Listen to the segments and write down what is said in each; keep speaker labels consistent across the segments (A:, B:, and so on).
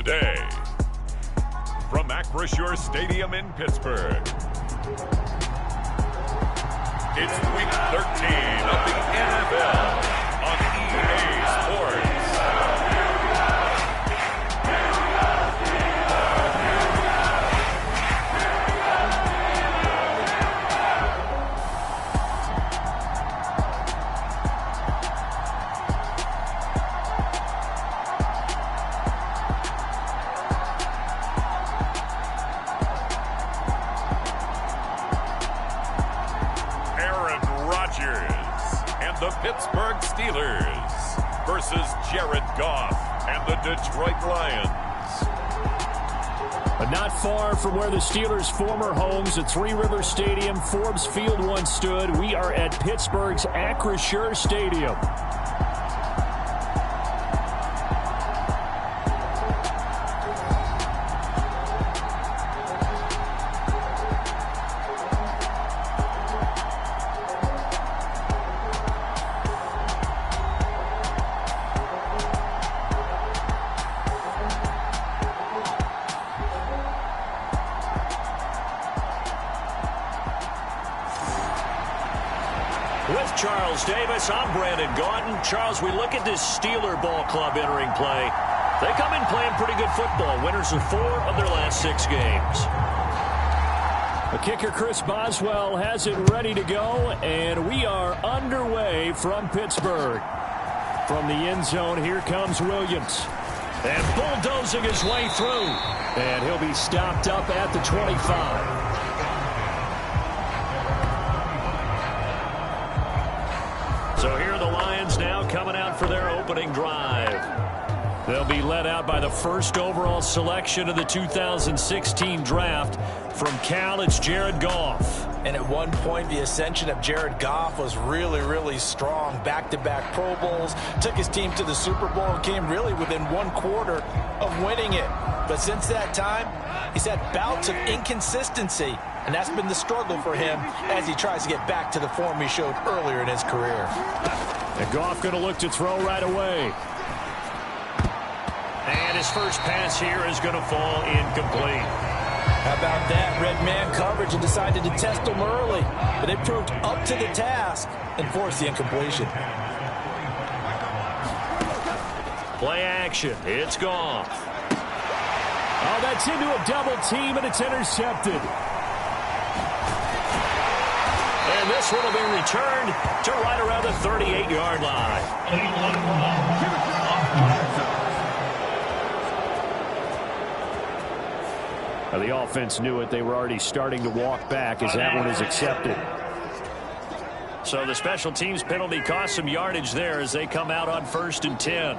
A: today. From Acrisure Stadium in Pittsburgh, it's Week 13 of the NFL on EA Sports. The Pittsburgh Steelers versus Jared Goff and the Detroit Lions.
B: But not far from where the Steelers' former homes at Three Rivers Stadium, Forbes Field once stood, we are at Pittsburgh's Acrisure Stadium. With Charles Davis, I'm Brandon Gaudin. Charles, we look at this Steeler ball club entering play. They come in playing pretty good football. Winners of 4 of their last 6 games. The kicker, Chris Boswell, has it ready to go, and we are underway from Pittsburgh. From the end zone, here comes Williams. And bulldozing his way through. And he'll be stopped up at the 25. So here are the Lions now coming out for their opening drive. They'll be led out by the first overall selection of the 2016 draft. From Cal, it's Jared Goff.
C: And at one point, the ascension of Jared Goff was really, really strong. Back-to-back Pro Bowls, took his team to the Super Bowl, and came really within 1/4 of winning it. But since that time, he's had bouts of inconsistency. And that's been the struggle for him as he tries to get back to the form he showed earlier in his career.
B: And Goff going to look to throw right away. And his first pass here is going to fall incomplete.
C: How about that? Red man coverage and decided to test him early. But they proved up to the task and forced the incompletion.
B: Play action. It's Goff. Oh, that's into a double team, and it's intercepted. And this one will be returned to right around the 38-yard line. Now the offense knew it. They were already starting to walk back as that one is accepted. So the special teams penalty cost some yardage there as they come out on 1st and 10.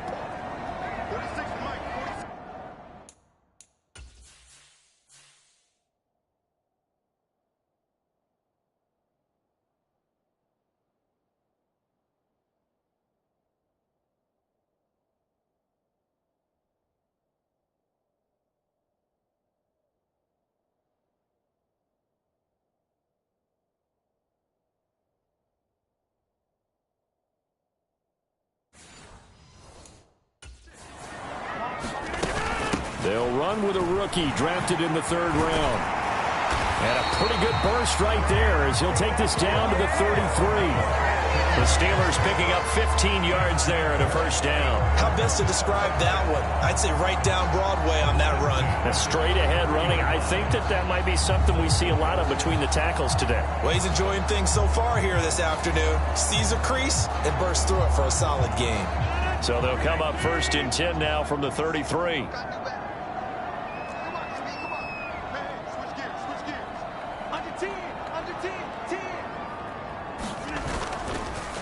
B: They'll run with a rookie drafted in the 3rd round. And a pretty good burst right there as he'll take this down to the 33. The Steelers picking up 15 yards there and a first down.
C: How best to describe that one? I'd say right down Broadway on that run.
B: A straight ahead running. I think that might be something we see a lot of between the tackles today.
C: Well, he's enjoying things so far here this afternoon. Sees a crease and bursts through it for a solid game.
B: So they'll come up 1st and 10 now from the 33.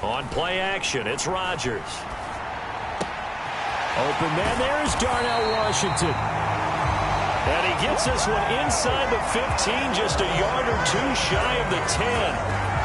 B: On play action, it's Rodgers. Open man, there's Darnell Washington. And he gets this one inside the 15, just a yard or 2 shy of the 10.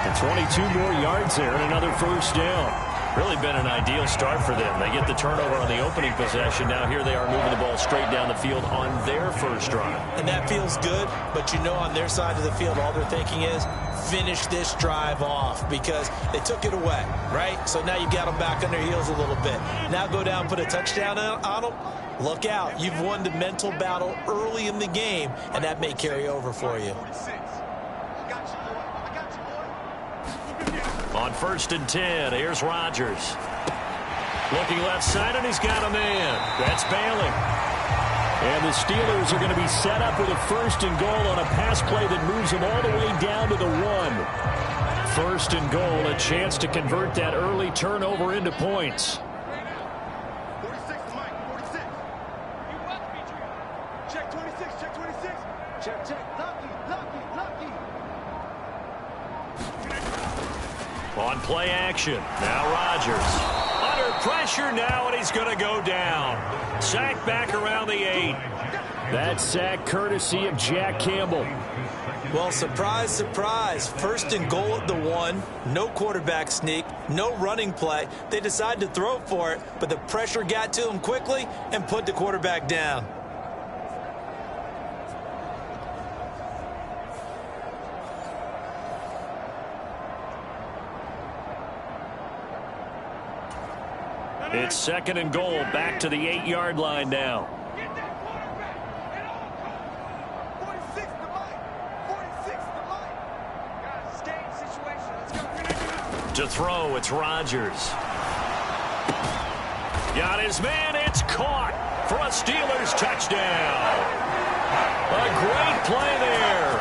B: And 22 more yards there and another first down. Really been an ideal start for them. They get the turnover on the opening possession. Now here they are moving the ball straight down the field on their first drive.
C: And that feels good, but you know on their side of the field all they're thinking is finish this drive off because they took it away, right? So now you got them back on their heels a little bit. Now go down, put a touchdown on them. Look out. You've won the mental battle early in the game, and that may carry over for you.
B: On 1st and 10, here's Rodgers. Looking left side, and he's got a man. That's Bailey. And the Steelers are going to be set up with a 1st and goal on a pass play that moves them all the way down to the 1. 1st and goal, a chance to convert that early turnover into points.
D: 46, Mike, 46. You up, Petrie? Check 26, check 26. Check. Lucky.
B: On play action, now Rodgers. Under pressure now, and he's going to go down. Sack back around the 8. That sack courtesy of Jack Campbell.
C: Well, surprise, surprise. 1st and goal at the 1. No quarterback sneak. No running play. They decided to throw for it, but the pressure got to him quickly and put the quarterback down.
B: It's 2nd and goal, back to the 8-yard line now.
D: Get that quarterback at all costs. 46 to Mike. 46 to Mike. Guys, game situation. Let's go.
B: To throw, it's Rodgers. Got his man. It's caught for a Steelers touchdown. A great play there.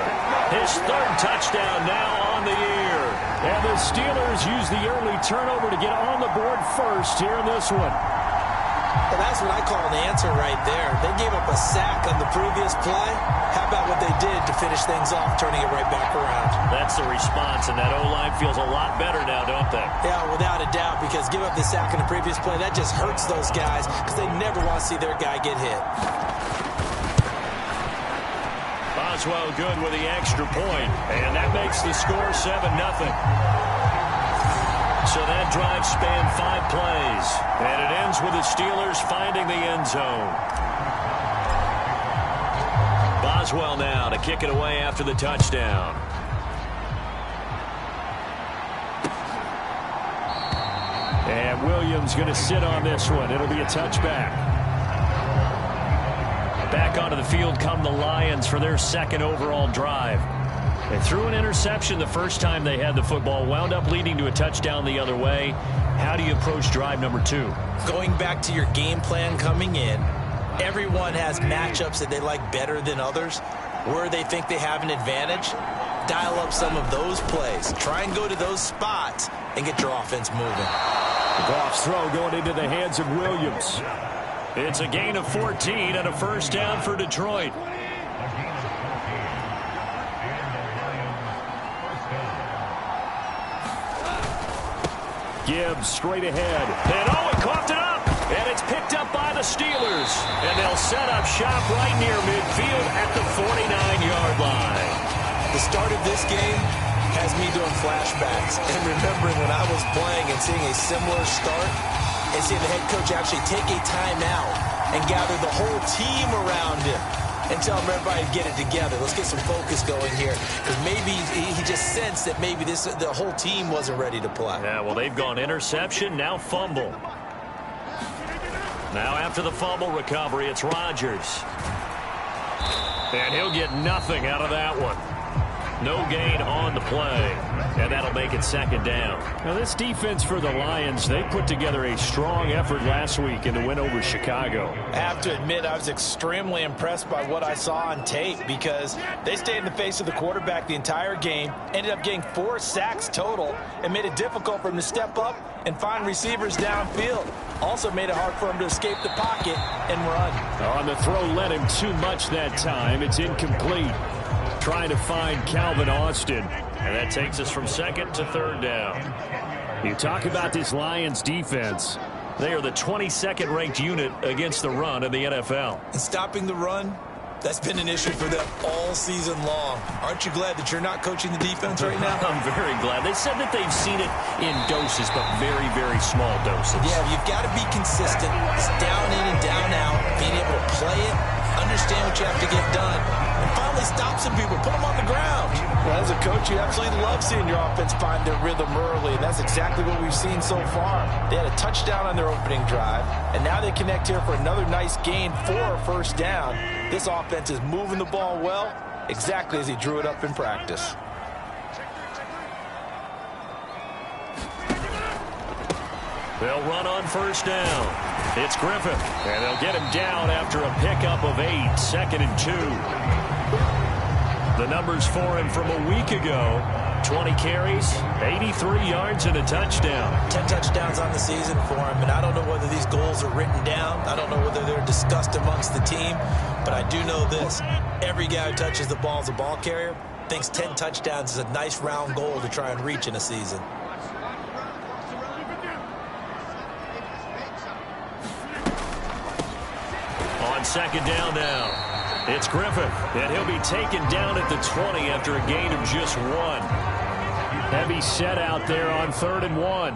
B: His 3rd touchdown now on the year. And the Steelers use the early turnover to get on the board first here in this one.
C: Well, that's what I call an answer right there. They gave up a sack on the previous play. How about what they did to finish things off, turning it right back around?
B: That's the response, and that O-line feels a lot better now, don't they?
C: Yeah, without a doubt, because give up the sack on the previous play, that just hurts those guys because they never want to see their guy get hit.
B: Boswell good with the extra point, and that makes the score 7-0. So that drive spanned 5 plays, and it ends with the Steelers finding the end zone. Boswell now to kick it away after the touchdown. And Williams going to sit on this one. It'll be a touchback. Back onto the field come the Lions for their 2nd overall drive. They threw an interception the first time they had the football, wound up leading to a touchdown the other way. How do you approach drive number 2?
C: Going back to your game plan coming in, everyone has matchups that they like better than others. Where they think they have an advantage, dial up some of those plays. Try and go to those spots and get your offense moving.
B: Goff's throw going into the hands of Williams. It's a gain of 14 and a 1st down for Detroit. Gibbs straight ahead. And he coughed it up. And it's picked up by the Steelers. And they'll set up shop right near midfield at the 49-yard line.
C: The start of this game has me doing flashbacks and remembering when I was playing and seeing a similar start and seeing the head coach actually take a timeout and gather the whole team around him and tell everybody to get it together. Let's get some focus going here. Because maybe he just sensed that maybe the whole team wasn't ready to play.
B: Yeah, well, they've gone interception, now fumble. Now after the fumble recovery, it's Rodgers. And he'll get nothing out of that one. No gain on the play. And that'll make it 2nd down. Now this defense for the Lions, they put together a strong effort last week in the win over Chicago.
C: I have to admit, I was extremely impressed by what I saw on tape because they stayed in the face of the quarterback the entire game, ended up getting 4 sacks total, and made it difficult for him to step up and find receivers downfield. Also made it hard for him to escape the pocket and run.
B: On the throw, led him too much that time. It's incomplete. Trying to find Calvin Austin. And that takes us from 2nd to 3rd down. You talk about this Lions defense. They are the 22nd ranked unit against the run in the NFL.
C: And stopping the run, that's been an issue for them all season long. Aren't you glad that you're not coaching the defense right now?
B: I'm very glad. They said that they've seen it in doses, but very, very small doses.
C: Yeah, you've got to be consistent. It's down in and down out, being able to play it, understand what you have to get done, and finally stop some people, put them on the ground.
E: Well, that's a
C: a coach, you absolutely love seeing your offense find their rhythm early, and that's exactly what we've seen so far. They had a touchdown on their opening drive, and now they connect here for another nice gain for a first down. This offense is moving the ball well, exactly as he drew it up in practice.
B: They'll run on first down. It's Griffith, and they'll get him down after a pickup of 8, 2nd and 2. The numbers for him from a week ago: 20 carries, 83 yards, and a touchdown.
C: 10 touchdowns on the season for him, and I don't know whether these goals are written down. I don't know whether they're discussed amongst the team, but I do know this. Every guy who touches the ball as a ball carrier thinks 10 touchdowns is a nice round goal to try and reach in a season.
B: On second down now. It's Griffith, and he'll be taken down at the 20 after a gain of just 1. Heavy set out there on 3rd and 1.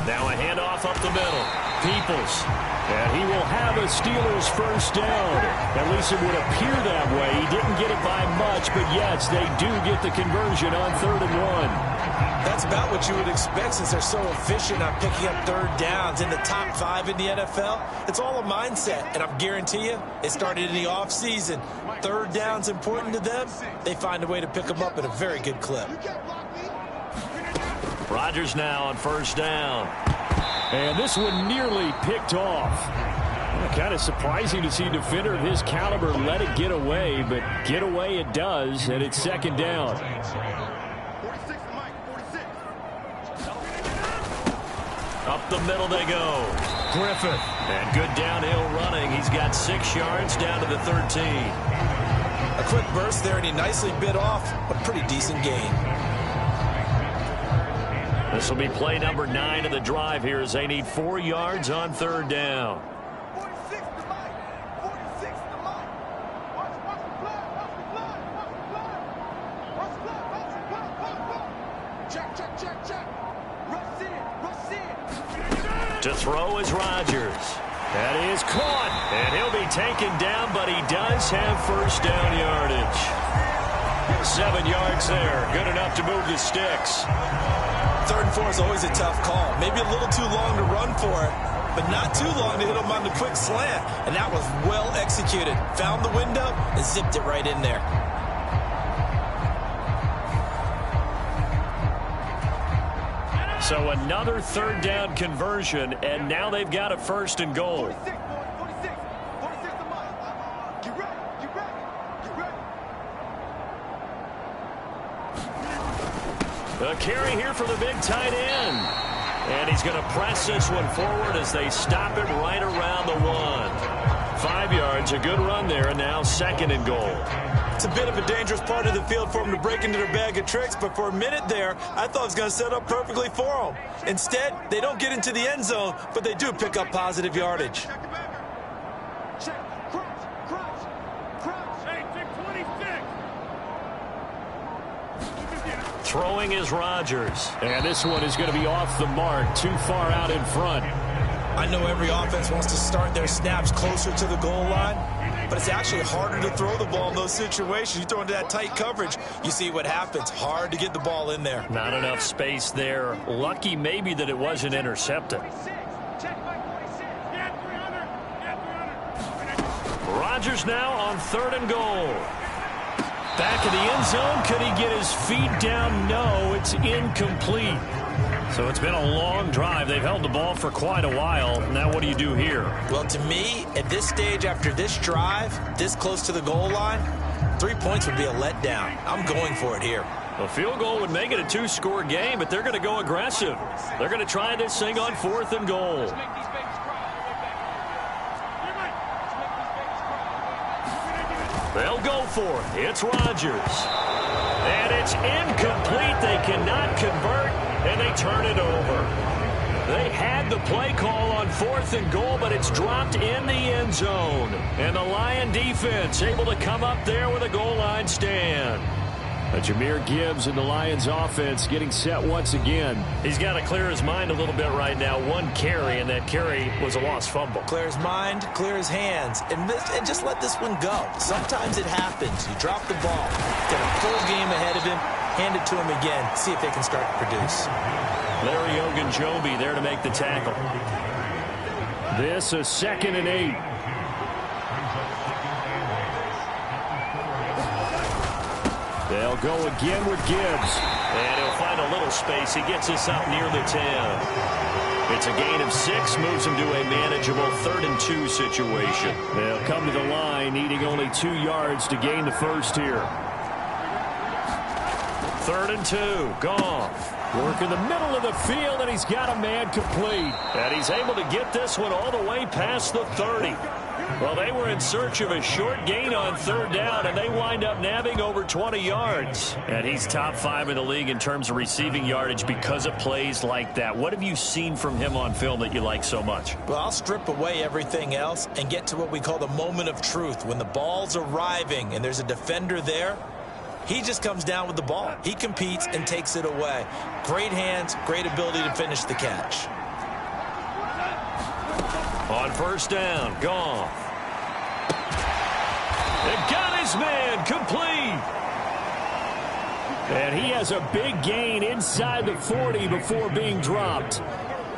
B: Now a handoff up the middle. Peoples. And he will have a Steelers first down. At least it would appear that way. He didn't get it by much, but yes, they do get the conversion on 3rd and 1.
C: That's about what you would expect since they're so efficient on picking up 3rd downs in the top 5 in the NFL. It's all a mindset, and I guarantee you it started in the offseason. 3rd down's important to them. They find a way to pick them up at a very good clip.
B: Rodgers now on first down. And this one nearly picked off. Kind of surprising to see a defender of his caliber let it get away, but get away it does, and it's 2nd down. Up the middle they go. Griffith. And good downhill running. He's got 6 yards down to the 13.
C: A quick burst there, and he nicely bit off a pretty decent gain.
B: This will be play number 9 of the drive here as they need 4 yards on 3rd down.
D: 46 to Mike. 46 to Mike. Watch the blood. Watch the blood. Watch the blood. Watch the blood. Watch the blood. Check. Rush in.
B: To throw is Rodgers. That is caught. And he'll be taken down, but he does have first down yardage. 7 yards there. Good enough to move the sticks.
C: 3rd and 4 is always a tough call. Maybe a little too long to run for it, but not too long to hit him on the quick slant. And that was well executed. Found the window and zipped it right in there.
B: So another 3rd down conversion, and now they've got a 1st and goal.
D: 46 to Mike. Get ready.
B: A carry here for the big tight end. And he's going to press this one forward as they stop him right around the 1. 5 yards, a good run there, and now 2nd and goal.
C: It's a bit of a dangerous part of the field for them to break into their bag of tricks, but for a minute there, I thought it was going to set up perfectly for them. Instead, they don't get into the end zone, but they do pick up positive yardage.
D: Check. Crouch. Hey, check 26.
B: Throwing is Rodgers. And this one is going to be off the mark, too far out in front.
C: I know every offense wants to start their snaps closer to the goal line, but it's actually harder to throw the ball in those situations. You throw into that tight coverage, you see what happens. Hard to get the ball in there.
B: Not enough space there. Lucky maybe that it wasn't intercepted. Rodgers now on 3rd and goal. Back in the end zone. Could he get his feet down? No, it's incomplete. So it's been a long drive. They've held the ball for quite a while. Now what do you do here?
C: Well, to me, at this stage, after this drive, this close to the goal line, 3 points would be a letdown. I'm going for it here.
B: A field goal would make it a 2-score game, but they're going to go aggressive. They're going to try this thing on 4th and goal. They'll go for it. It's Rodgers. And it's incomplete. They cannot convert, and they turn it over. They had the play call on 4th and goal, but it's dropped in the end zone. And the Lion defense able to come up there with a goal line stand. Jahmyr Gibbs and the Lions offense getting set once again. He's got to clear his mind a little bit right now. One carry, and that carry was a lost fumble.
C: Clear his mind, clear his hands, and just let this one go. Sometimes it happens. You drop the ball. Got a full game ahead of him. Hand it to him again. See if they can start to produce.
B: Larry Ogunjobi there to make the tackle. This a 2nd and 8. They'll go again with Gibbs. And he'll find a little space. He gets us up near the 10. It's a gain of 6, moves him to a manageable 3rd and 2 situation. They'll come to the line, needing only 2 yards to gain the first here. 3rd and 2, Goff. Work in the middle of the field, and he's got a man complete. And he's able to get this one all the way past the 30. Well, they were in search of a short gain on 3rd down, and they wind up nabbing over 20 yards. And he's top 5 in the league in terms of receiving yardage because of plays like that. What have you seen from him on film that you like so much?
C: Well, I'll strip away everything else and get to what we call the moment of truth. When the ball's arriving and there's a defender there, he just comes down with the ball. He competes and takes it away. Great hands, great ability to finish the catch.
B: On 1st down, Goff. They got his man complete. And he has a big gain inside the 40 before being dropped.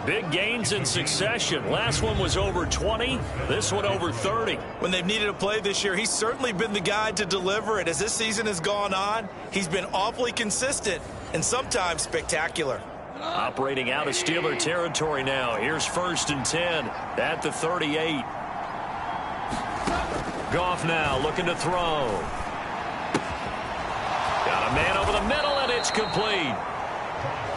B: Big gains in succession. Last one was over 20. This one over 30.
C: When they've needed a play this year, he's certainly been the guy to deliver it. As this season has gone on, he's been awfully consistent and sometimes spectacular.
B: Operating out of Steeler territory now. Here's 1st and 10 at the 38. Goff now looking to throw. Got a man over the middle, and it's complete.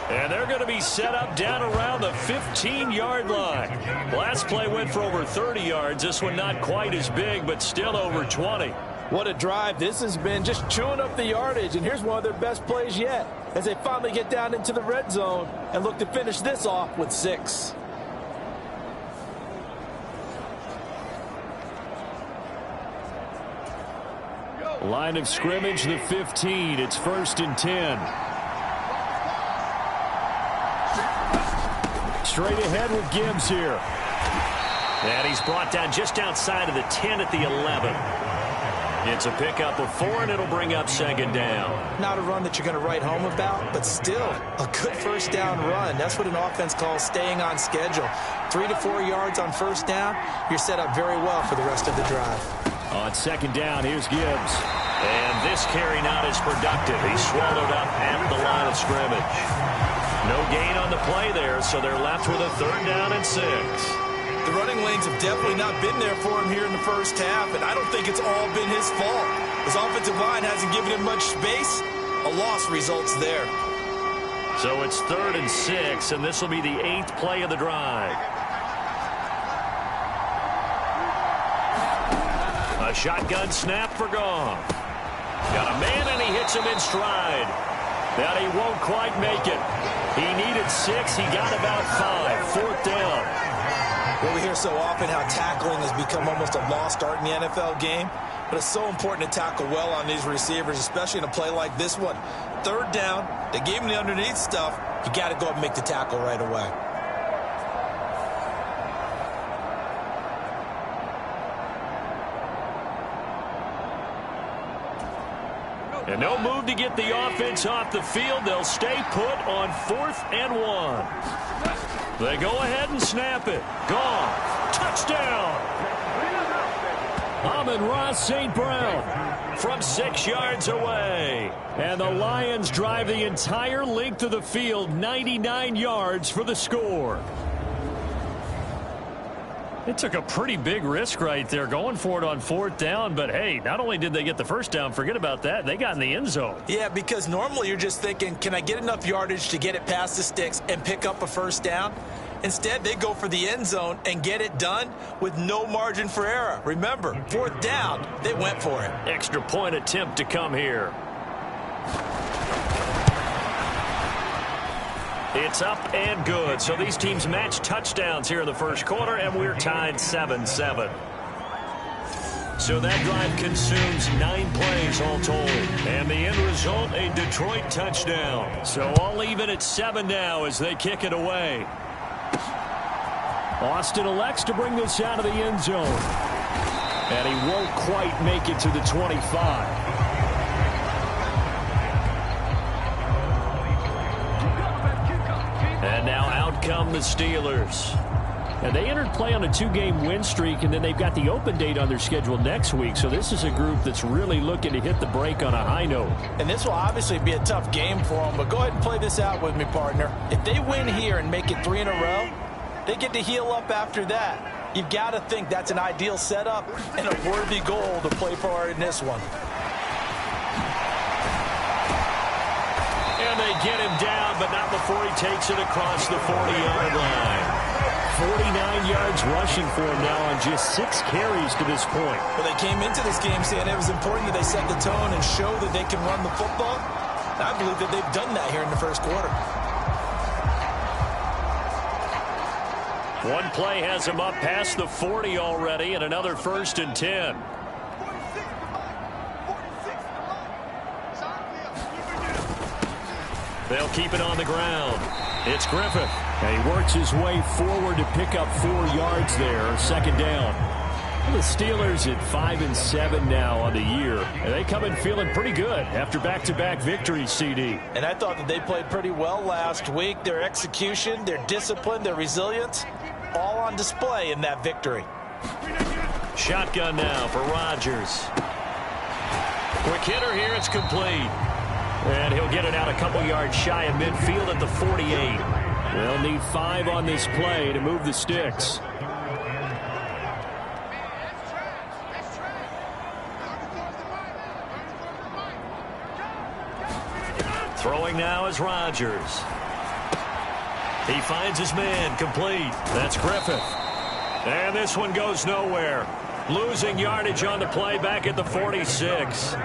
B: And they're going to be set up down around the 15-yard line. Last play went for over 30 yards. This one not quite as big, but still over 20.
C: What a drive this has been, just chewing up the yardage. And here's one of their best plays yet as they finally get down into the red zone and look to finish this off with 6.
B: Line of scrimmage, the 15. It's 1st and 10. Straight ahead with Gibbs here. And he's brought down just outside of the 10 at the 11. It's a pickup of 4, and it'll bring up 2nd down.
C: Not a run that you're going to write home about, but still a good 1st down run. That's what an offense calls staying on schedule. 3 to 4 yards on 1st down, you're set up very well for the rest of the drive.
B: On 2nd down, here's Gibbs. And this carry not as productive. He's swallowed up at the line of scrimmage. No gain on the play there, so they're left with a 3rd down and 6.
C: The running lanes have definitely not been there for him here in the first half, and I don't think it's all been his fault. His offensive line hasn't given him much space. A loss results there.
B: So it's 3rd and 6, and this will be the 8th play of the drive. A shotgun snap for Goff. Got a man, and he hits him in stride. But he won't quite make it. He needed 6. He got about 5. 4th down.
C: Well, we hear so often how tackling has become almost a lost art in the NFL game. But it's so important to tackle well on these receivers, especially in a play like this one. 3rd down, they gave him the underneath stuff. You got to go up and make the tackle right away.
B: And no move to get the offense off the field. They'll stay put on 4th and 1. They go ahead and snap it. Goff. Touchdown. Amon-Ra St. Brown from 6 yards away. And the Lions drive the entire length of the field, 99 yards for the score. It took a pretty big risk right there going for it on 4th down, but hey, not only did they get the 1st down, forget about that, they got in the end zone.
C: Yeah, because normally you're just thinking, can I get enough yardage to get it past the sticks and pick up a 1st down? Instead, they go for the end zone and get it done with no margin for error. Remember, 4th down, they went for it.
B: Extra point attempt to come here. It's up and good. So these teams match touchdowns here in the first quarter, and we're tied 7-7. So that drive consumes 9 plays all told. And the end result, a Detroit touchdown. So all even at 7 now as they kick it away. Austin elects to bring this out of the end zone. And he won't quite make it to the 25. And now out come the Steelers. And they entered play on a 2-game win streak, and then they've got the open date on their schedule next week. So this is a group that's really looking to hit the break on a high note.
C: And this will obviously be a tough game for them, but go ahead and play this out with me, partner. If they win here and make it 3 in a row, they get to heal up after that. You've got to think that's an ideal setup and a worthy goal to play for in this one.
B: And they get him down, but not before he takes it across the 40-yard line. 49 yards rushing for him now on just 6 carries to this point.
C: Well, they came into this game saying it was important that they set the tone and show that they can run the football. I believe that they've done that here in the first quarter.
B: One play has him up past the 40 already, and another 1st and 10. They'll keep it on the ground. It's Griffith. And he works his way forward to pick up 4 yards there. 2nd down. The Steelers at 5-7 now on the year. And they come in feeling pretty good after back-to-back victories, CD.
C: And I thought that they played pretty well last week. Their execution, their discipline, their resilience, all on display in that victory.
B: Shotgun now for Rodgers. Quick hitter here. It's complete. And he'll get it out a couple yards shy of midfield at the 48. They'll need 5 on this play to move the sticks. Throwing now is Rodgers. He finds his man, complete. That's Griffith. And this one goes nowhere. Losing yardage on the play back at the 46.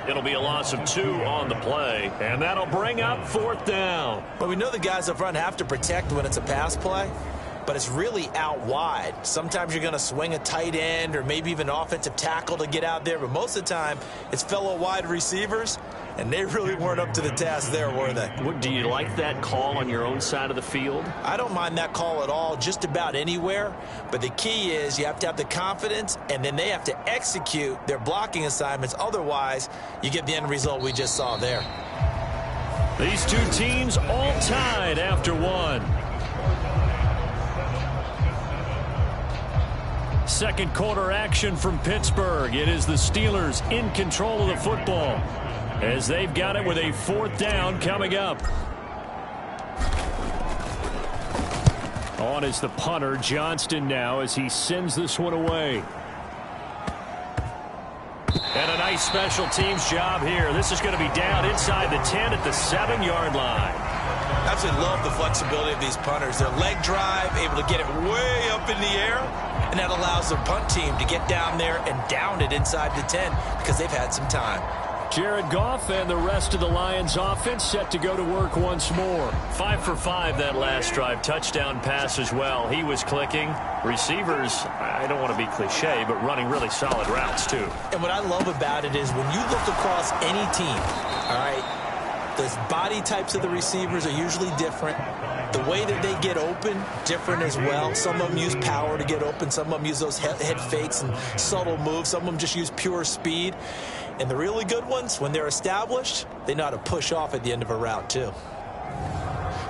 B: It'll be a loss of 2 on the play, and that'll bring up 4th down.
C: But we know the guys up front have to protect when it's a pass play, but it's really out wide. Sometimes you're going to swing a tight end or maybe even an offensive tackle to get out there, but most of the time it's fellow wide receivers, and they really weren't up to the task there, were they?
B: Do you like that call on your own side of the field?
C: I don't mind that call at all, just about anywhere. But the key is you have to have the confidence, and then they have to execute their blocking assignments. Otherwise, you get the end result we just saw there.
B: These two teams all tied after 1. Second quarter action from Pittsburgh. It is the Steelers in control of the football, as they've got it with a 4th down coming up. On is the punter, Johnston, now as he sends this one away. And a nice special teams job here. This is going to be down inside the 10 at the 7-yard line.
C: Absolutely love the flexibility of these punters. Their leg drive, able to get it way up in the air, and that allows the punt team to get down there and down it inside the 10 because they've had some time.
B: Jared Goff and the rest of the Lions offense set to go to work once more. 5 for 5 that last drive. Touchdown pass as well. He was clicking. Receivers, I don't want to be cliche, but running really solid routes too.
C: And what I love about it is when you look across any team, all right, the body types of the receivers are usually different. The way that they get open, different as well. Some of them use power to get open. Some of them use those head fakes and subtle moves. Some of them just use pure speed. And the really good ones, when they're established, they know how to push off at the end of a route, too.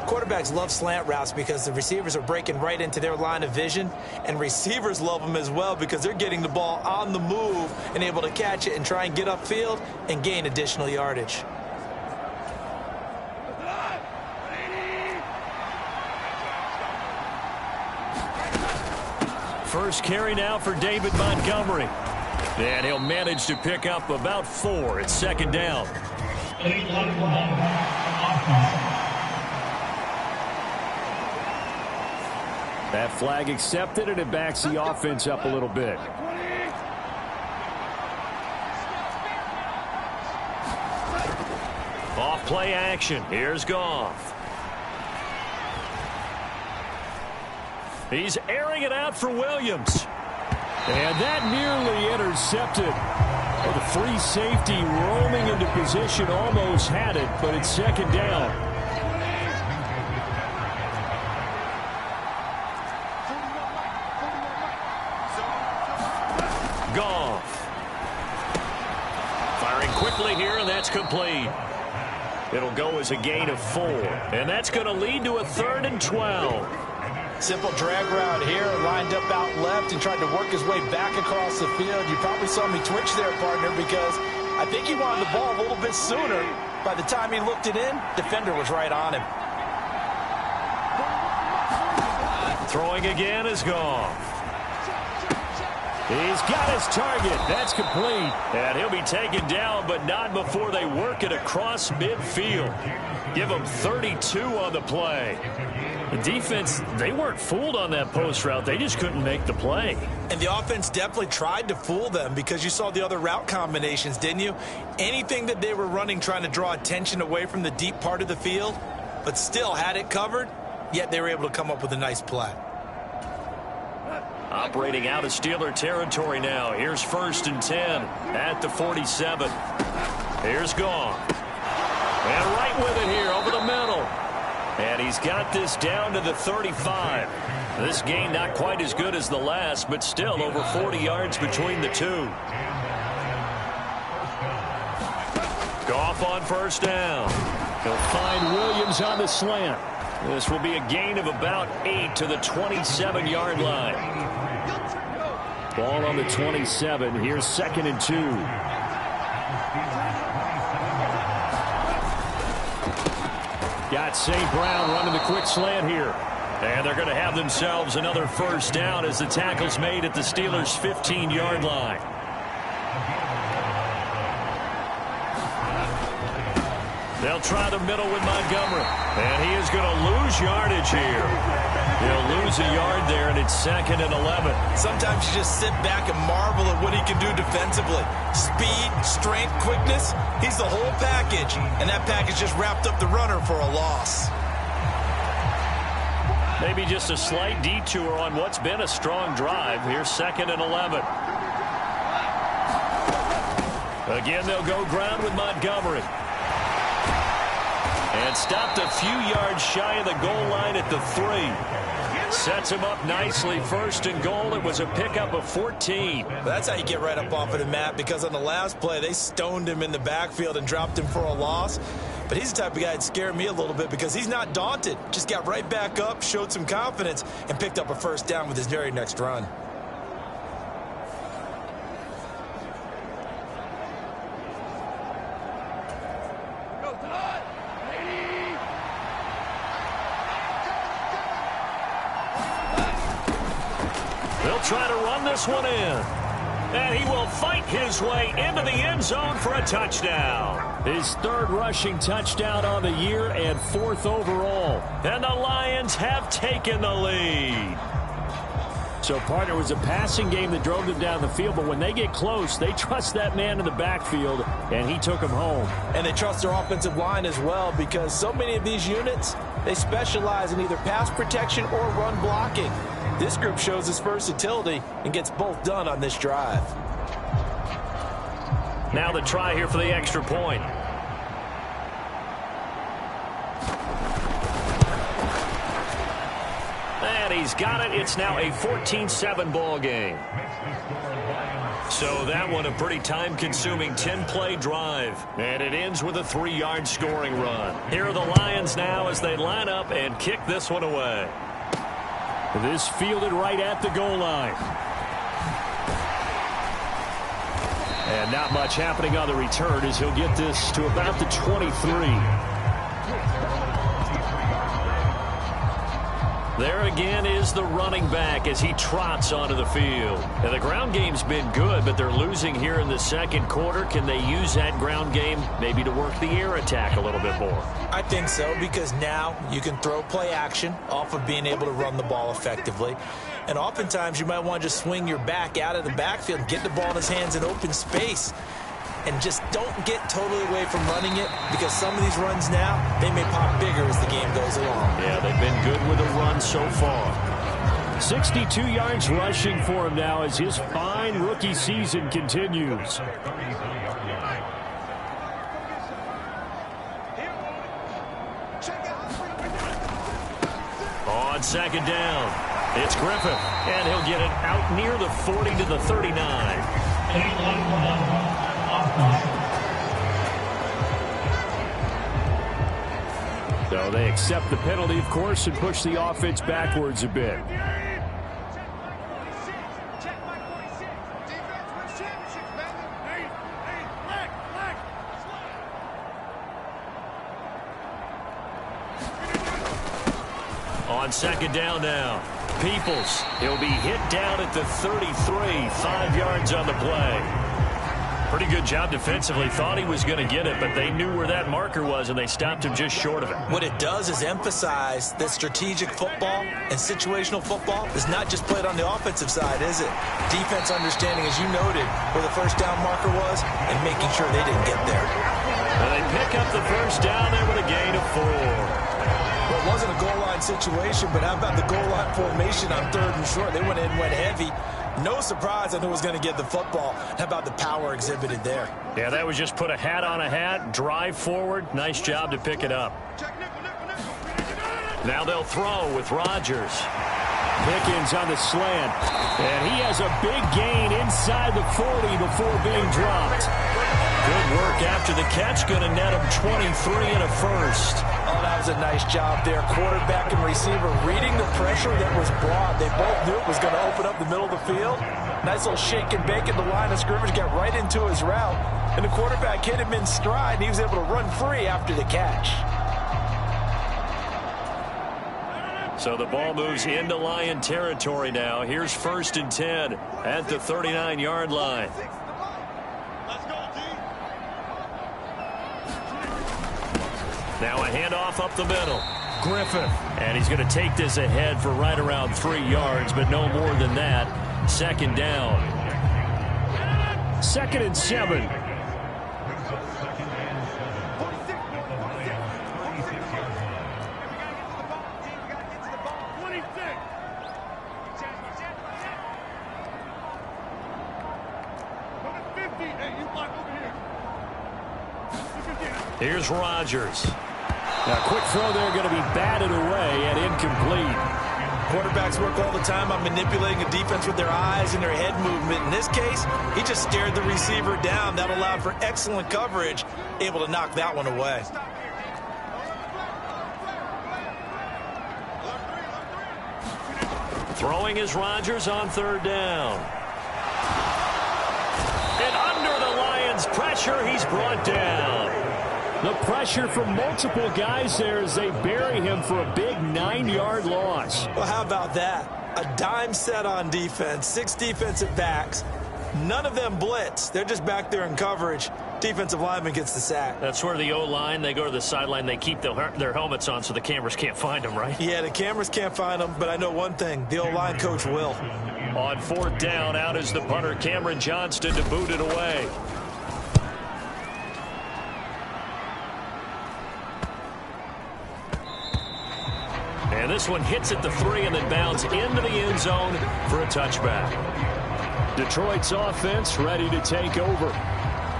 C: Quarterbacks love slant routes because the receivers are breaking right into their line of vision. And receivers love them as well because they're getting the ball on the move and able to catch it and try and get upfield and gain additional yardage.
B: First carry now for David Montgomery. And he'll manage to pick up about 4. It's 2nd down. That flag accepted, and it backs the offense up a little bit. Off play action. Here's Goff. He's airing it out for Williams. And that nearly intercepted. Well, the free safety roaming into position almost had it, but it's second down. Goff. Firing quickly here, and that's complete. It'll go as a gain of 4, and that's going to lead to a 3rd and 12.
C: Simple drag route here, lined up out left and tried to work his way back across the field. You probably saw me twitch there, partner, because I think he wanted the ball a little bit sooner. By the time he looked it in, defender was right on him.
B: Throwing again is Goff. He's got his target. That's complete. And he'll be taken down, but not before they work it across midfield. Give him 32 on the play. The defense, they weren't fooled on that post route. They just couldn't make the play.
C: And the offense definitely tried to fool them because you saw the other route combinations, didn't you? Anything that they were running trying to draw attention away from the deep part of the field, but still had it covered, yet they were able to come up with a nice play.
B: Operating out of Steeler territory now. Here's 1st and 10 at the 47. Here's Goff. And right with it here over the middle. And he's got this down to the 35. This game not quite as good as the last, but still over 40 yards between the two. Goff on 1st down. He'll find Williams on the slant. This will be a gain of about 8 to the 27-yard line. Ball on the 27. Here's 2nd and 2. Got St. Brown running the quick slant here. And they're going to have themselves another 1st down as the tackle's made at the Steelers' 15-yard line. They'll try the middle with Montgomery. And he is going to lose yardage here. He'll lose a yard there, and it's 2nd and 11.
C: Sometimes you just sit back and marvel at what he can do defensively. Speed, strength, quickness, he's the whole package. And that package just wrapped up the runner for a loss.
B: Maybe just a slight detour on what's been a strong drive. Here's 2nd and 11. Again, they'll go ground with Montgomery. And stopped a few yards shy of the goal line at the 3. Sets him up nicely. 1st and goal. It was a pickup of 14.
C: That's how you get right up off of the mat, because on the last play, they stoned him in the backfield and dropped him for a loss. But he's the type of guy that scared me a little bit because he's not daunted. Just got right back up, showed some confidence, and picked up a 1st down with his very next run.
B: They'll try to run this one in. And he will fight his way into the end zone for a touchdown. His 3rd rushing touchdown on the year and 4th overall. And the Lions have taken the lead. So, partner, it was a passing game that drove them down the field, but when they get close, they trust that man in the backfield, and he took him home.
C: And they trust their offensive line as well, because so many of these units, they specialize in either pass protection or run blocking. This group shows its versatility and gets both done on this drive.
B: Now the try here for the extra point. And he's got it. It's now a 14-7 ball game. So that one a pretty time-consuming 10-play drive. And it ends with a 3-yard scoring run. Here are the Lions now as they line up and kick this one away. This fielded right at the goal line. And not much happening on the return as he'll get this to about the 23. There again is the running back as he trots onto the field. And the ground game's been good, but they're losing here in the 2nd quarter. Can they use that ground game maybe to work the air attack a little bit more?
C: I think so, because now you can throw play action off of being able to run the ball effectively. And oftentimes you might want to just swing your back out of the backfield and get the ball in his hands in open space. And just don't get totally away from running it, because some of these runs now, they may pop bigger as the game goes along.
B: Yeah, they've been good with the run so far. 62 yards rushing for him now as his fine rookie season continues. On second down, it's Griffith, and he'll get it out near the 40 to the 39. So they accept the penalty, of course, and push the offense backwards a bit. On second down now, Peoples. He'll be hit down at the 33, 5 yards on the play. Pretty good job defensively. Thought he was going to get it, but they knew where that marker was, and they stopped him just short of it.
C: What it does is emphasize that strategic football and situational football is not just played on the offensive side, is it? Defense understanding, as you noted, where the first down marker was and making sure they didn't get there.
B: And they pick up the first down there with a gain of 4.
C: Well, it wasn't a goal line situation, but how about the goal line formation on 3rd and short? They went in, went heavy. No surprise on who was going to get the football. How about the power exhibited there?
B: Yeah, that was just put a hat on a hat, drive forward. Nice job to pick it up. Now they'll throw with Rodgers. Pickens on the slant. And he has a big gain inside the 40 before being dropped. Good work after the catch. Going to net him 23 and a first.
C: Oh, that was a nice job there. Quarterback and receiver reading the pressure that was brought. They both knew it was going to open up the middle of the field. Nice little shake and bake at the line of scrimmage. Got right into his route. And the quarterback hit him in stride. And he was able to run free after the catch.
B: So the ball moves into Lion territory now. Here's 1st and 10 at the 39-yard line. Now a handoff up the middle. Griffith. And he's going to take this ahead for right around 3 yards, but no more than that. 2nd down. 2nd and 7. Here's Rodgers. Now, quick throw there going to be batted away and incomplete.
C: Quarterbacks work all the time on manipulating a defense with their eyes and their head movement. In this case, he just stared the receiver down. That allowed for excellent coverage, able to knock that one away.
B: Throwing is Rodgers on 3rd down. And under the Lions' pressure, he's brought down. The pressure from multiple guys there as they bury him for a big 9-yard loss.
C: Well, how about that? A dime set on defense, 6 defensive backs. None of them blitz. They're just back there in coverage. Defensive lineman gets the sack.
B: That's where the O-line, they go to the sideline, they keep their helmets on so the cameras can't find them, right?
C: Yeah, the cameras can't find them, but I know one thing. The O-line coach will.
B: On 4th down, out is the punter, Cameron Johnston, to boot it away. And this one hits at the 3 and then bounds into the end zone for a touchback. Detroit's offense ready to take over.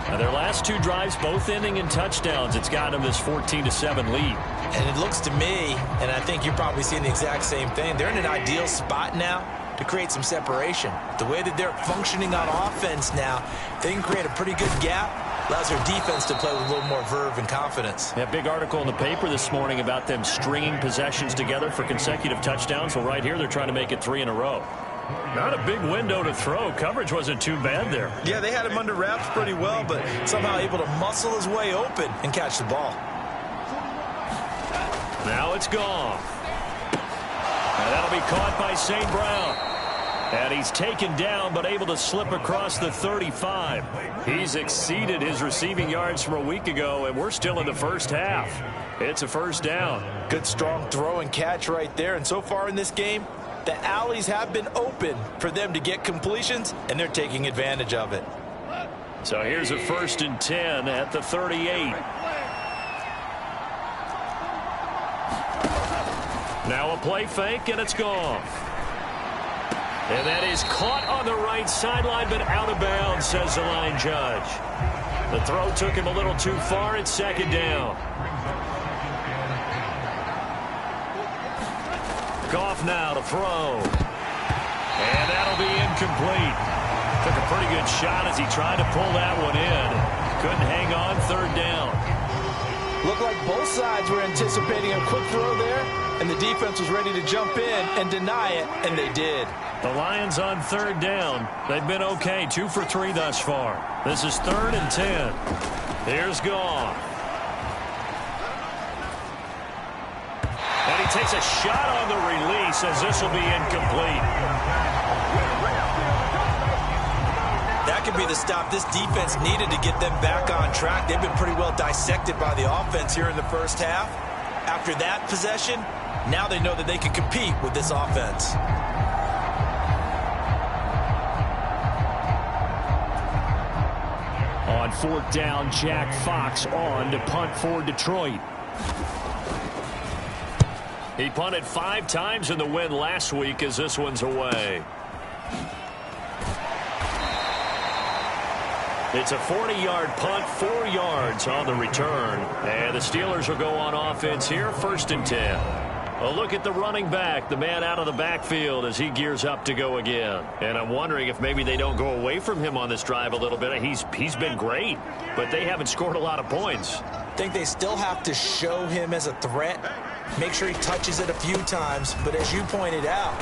B: Now their last 2 drives, both ending in touchdowns. It's got them this 14-7 lead.
C: And it looks to me, and I think you're probably seeing the exact same thing, they're in an ideal spot now to create some separation. The way that they're functioning on offense now, they can create a pretty good gap. Allows their defense to play with a little more verve and confidence.
B: Yeah, big article in the paper this morning about them stringing possessions together for consecutive touchdowns. Well, right here, they're trying to make it 3 in a row. Not a big window to throw. Coverage wasn't too bad there.
C: Yeah, they had him under wraps pretty well, but somehow able to muscle his way open and catch the ball.
B: Now it's gone. And that'll be caught by St. Brown. And he's taken down, but able to slip across the 35. He's exceeded his receiving yards from a week ago, and we're still in the first half. It's a 1st down.
C: Good, strong throw and catch right there. And so far in this game, the alleys have been open for them to get completions, and they're taking advantage of it.
B: So here's a 1st and 10 at the 38. Now a play fake, and it's gone. And that is caught on the right sideline, but out of bounds, says the line judge. The throw took him a little too far. It's second down. Goff now to throw. And that'll be incomplete. Took a pretty good shot as he tried to pull that one in. Couldn't hang on, third down.
C: Looked like both sides were anticipating a quick throw there, and the defense was ready to jump in and deny it, and they did.
B: The Lions on third down. They've been okay, 2 for 3 thus far. This is 3rd and 10. Here's Goff. And he takes a shot on the release as this will be incomplete.
C: That could be the stop this defense needed to get them back on track. They've been pretty well dissected by the offense here in the first half. After that possession, now they know that they can compete with this offense.
B: On 4th down, Jack Fox on to punt for Detroit. He punted 5 times in the win last week as this one's away. It's a 40-yard punt, 4 yards on the return. And the Steelers will go on offense here, 1st and 10. A look at the running back, the man out of the backfield as he gears up to go again. And I'm wondering if maybe they don't go away from him on this drive a little bit. He's been great, but they haven't scored a lot of points.
C: I think they still have to show him as a threat. Make sure he touches it a few times. But as you pointed out,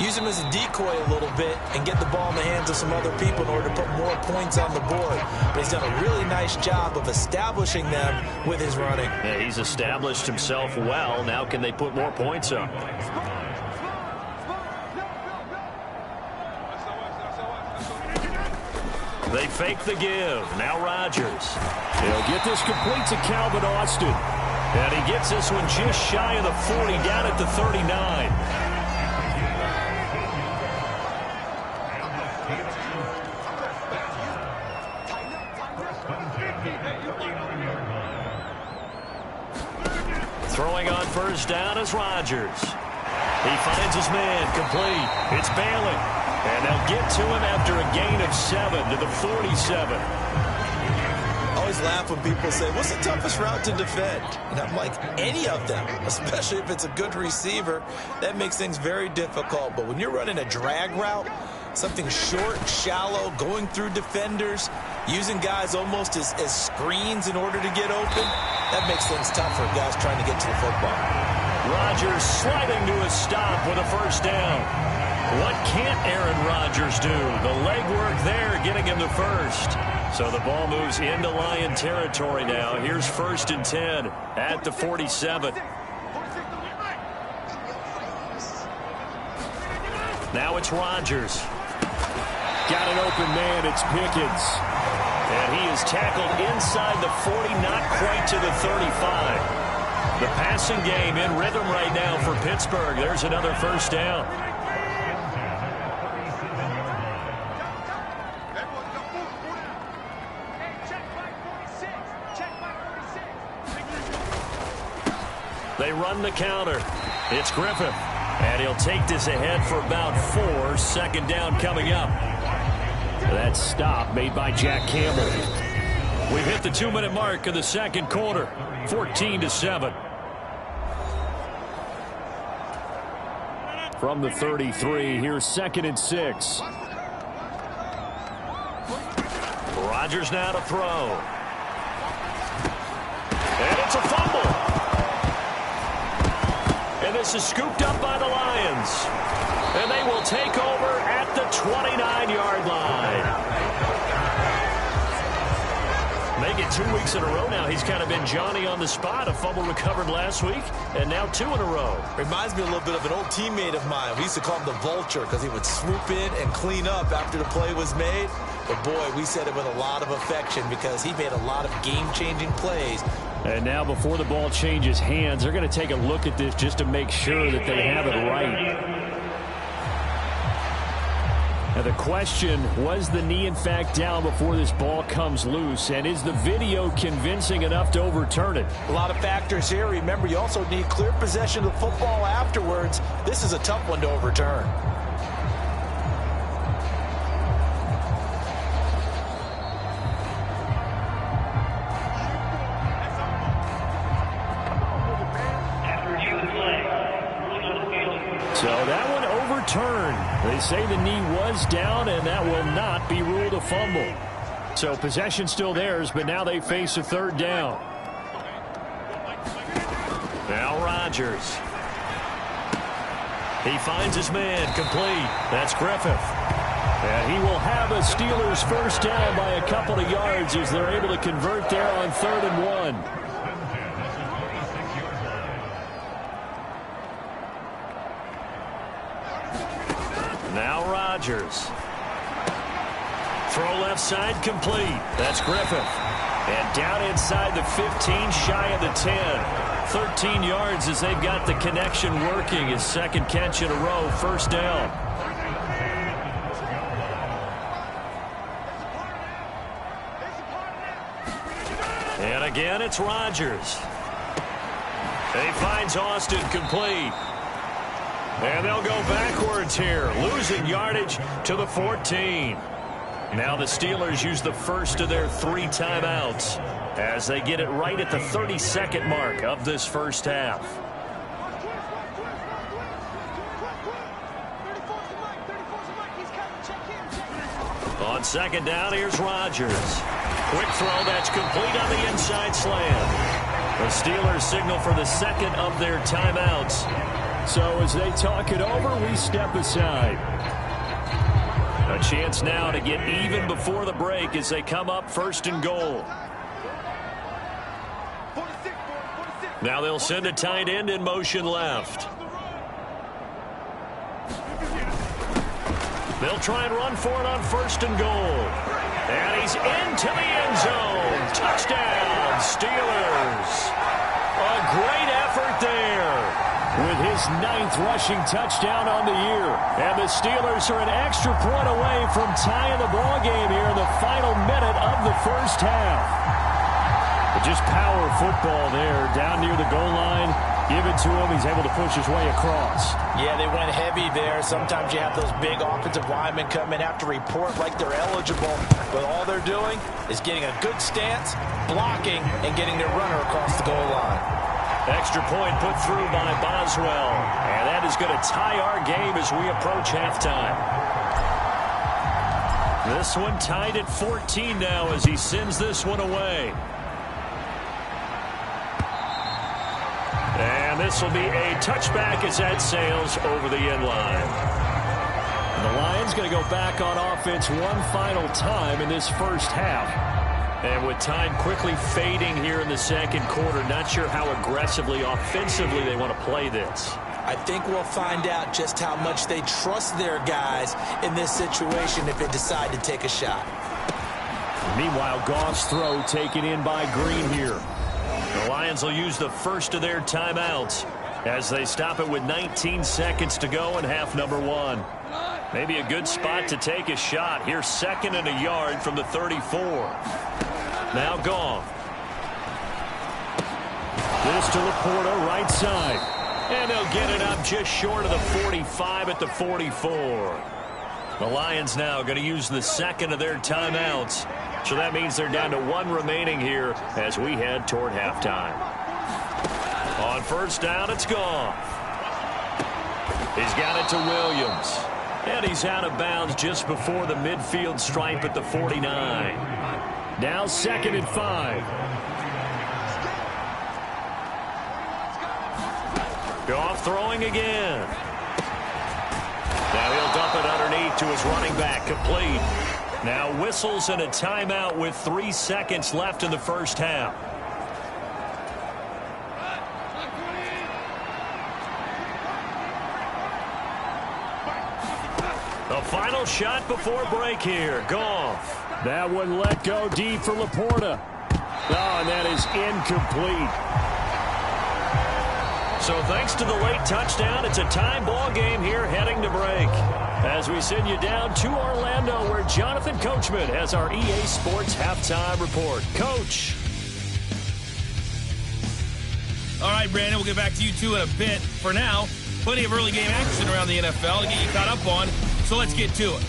C: use him as a decoy a little bit and get the ball in the hands of some other people in order to put more points on the board. But he's done a really nice job of establishing them with his running.
B: Yeah, he's established himself well. Now can they put more points up? They fake the give. Now Rodgers. He'll get this complete to Calvin Austin. And he gets this one just shy of the 40, down at the 39. Throwing on first down is Rodgers. He finds his man, complete. It's Bailey. And they'll get to him after a gain of 7 to the 47.
C: I always laugh when people say, what's the toughest route to defend? And I'm like, any of them, especially if it's a good receiver. That makes things very difficult. But when you're running a drag route, something short, shallow, going through defenders, using guys almost as screens in order to get open, that makes things tough for guys trying to get to the football.
B: Rodgers sliding to a stop with a first down. What can't Aaron Rodgers do? The legwork there getting him the first. So the ball moves into Lion territory now. Here's 1st and 10 at the 47. Now it's Rodgers. Got an open man. It's Pickens. And he is tackled inside the 40, not quite to the 35. The passing game in rhythm right now for Pittsburgh. There's another first down. They run the counter. It's Griffith. And he'll take this ahead for about 4. Second down coming up. That stop made by Jack Campbell. We've hit the 2-minute mark of the second quarter. 14-7. From the 33, here's 2nd and 6. Rodgers now to throw. And it's a fumble. And this is scooped up by the Lions. And they will take over at the 29-yard line. Make it 2 weeks in a row now. He's kind of been Johnny on the spot. A fumble recovered last week, and now 2 in a row.
C: Reminds me a little bit of an old teammate of mine. We used to call him the Vulture because he would swoop in and clean up after the play was made. But, boy, we said it with a lot of affection because he made a lot of game-changing plays.
B: And now before the ball changes hands, they're going to take a look at this just to make sure that they have it right. Now the question, was the knee in fact down before this ball comes loose? And is the video convincing enough to overturn it?
C: A lot of factors here. Remember, you also need clear possession of the football afterwards. This is a tough one to overturn.
B: So that one overturned. They say the knee was down, and that will not be ruled a fumble. So possession still theirs, but now they face a third down. Now Rodgers. He finds his man, complete. That's Griffith. And he will have a Steelers first down by a couple of yards as they're able to convert there on 3rd and 1. Now Rodgers. Throw left side, complete. That's Griffith. And down inside the 15, shy of the 10. 13 yards as they've got the connection working. His second catch in a row, first down. And again, it's Rodgers. He finds Austin, complete. And they'll go backwards here, losing yardage to the 14. Now the Steelers use the first of their 3 timeouts as they get it right at the 32nd mark of this first half. On second down, here's Rodgers. Quick throw that's complete on the inside slant. The Steelers signal for the second of their timeouts. So as they talk it over, we step aside. A chance now to get even before the break as they come up 1st and goal. Now they'll send a tight end in motion left. They'll try and run for it on 1st and goal. And he's into the end zone. Touchdown, Steelers. A great effort there, with his 9th rushing touchdown on the year. And the Steelers are an extra point away from tying the ball game here in the final minute of the first half. But just power football there down near the goal line. Give it to him. He's able to push his way across. Yeah, they went heavy there. Sometimes you have those big offensive linemen come in, have to report like they're eligible. But all they're doing is getting a good stance, blocking, and getting their runner across the goal line. Extra point put through by Boswell. And that is going to tie our game as we approach halftime. This one tied at 14 now as he sends this one away. And this will be a touchback as that sails over the end line. And the Lions going to go back on offense one final time in this first half. And with time quickly fading here in the second quarter, not sure how aggressively, offensively they want to play this.
C: I think we'll find out just how much they trust their guys in this situation if they decide to take a shot.
B: Meanwhile, Goff's throw taken in by Green here. The Lions will use the first of their timeouts as they stop it with 19 seconds to go in half number 1. Maybe a good spot to take a shot. Here's 2nd and a yard from the 34. Now Goff. This to Laporta, right side. And they'll get it up just short of the 45 at the 44. The Lions now going to use the second of their timeouts. So that means they're down to 1 remaining here as we head toward halftime. On first down, it's Goff. He's got it to Williams. And he's out of bounds just before the midfield stripe at the 49. Now 2nd and 5. Goff throwing again. Now he'll dump it underneath to his running back, complete. Now whistles and a timeout with 3 seconds left in the first half. The final shot before break here. Goff. That one let go deep for Laporta. Oh, and that is incomplete. So thanks to the late touchdown, it's a tie ball game here heading to break. As we send you down to Orlando, where Jonathan Coachman has our EA Sports halftime report. Coach.
E: All right, Brandon, we'll get back to you two in a bit. For now, plenty of early game action around the NFL to get you caught up on, so let's get to it.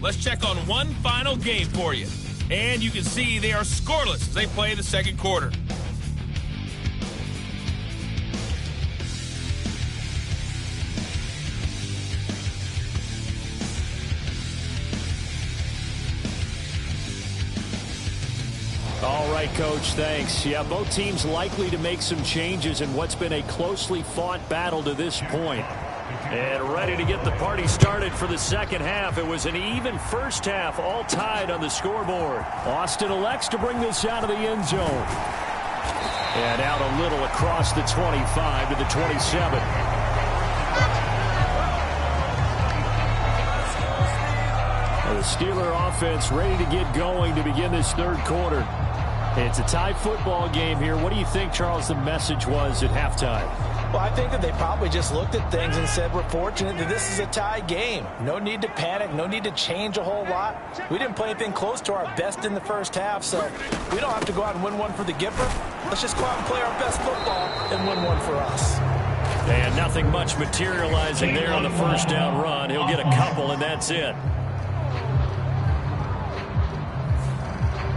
E: let's check on one final game for you. And you can see they are scoreless as they play the second quarter.
B: All right, Coach, thanks. Yeah, both teams likely to make some changes in what's been a closely fought battle to this point. And ready to get the party started for the second half. It was an even first half, all tied on the scoreboard. Austin elects to bring this out of the end zone. And out a little across the 25 to the 27. Well, the Steeler offense ready to get going to begin this third quarter. It's a tie football game here. What do you think, Charles, the message was at halftime?
C: Well, I think that they probably just looked at things and said, we're fortunate that this is a tie game. No need to panic. No need to change a whole lot. We didn't play anything close to our best in the first half, so we don't have to go out and win one for the Gipper. Let's just go out and play our best football and win one for us.
B: And nothing much materializing there on the first down run. He'll get a couple, and that's it.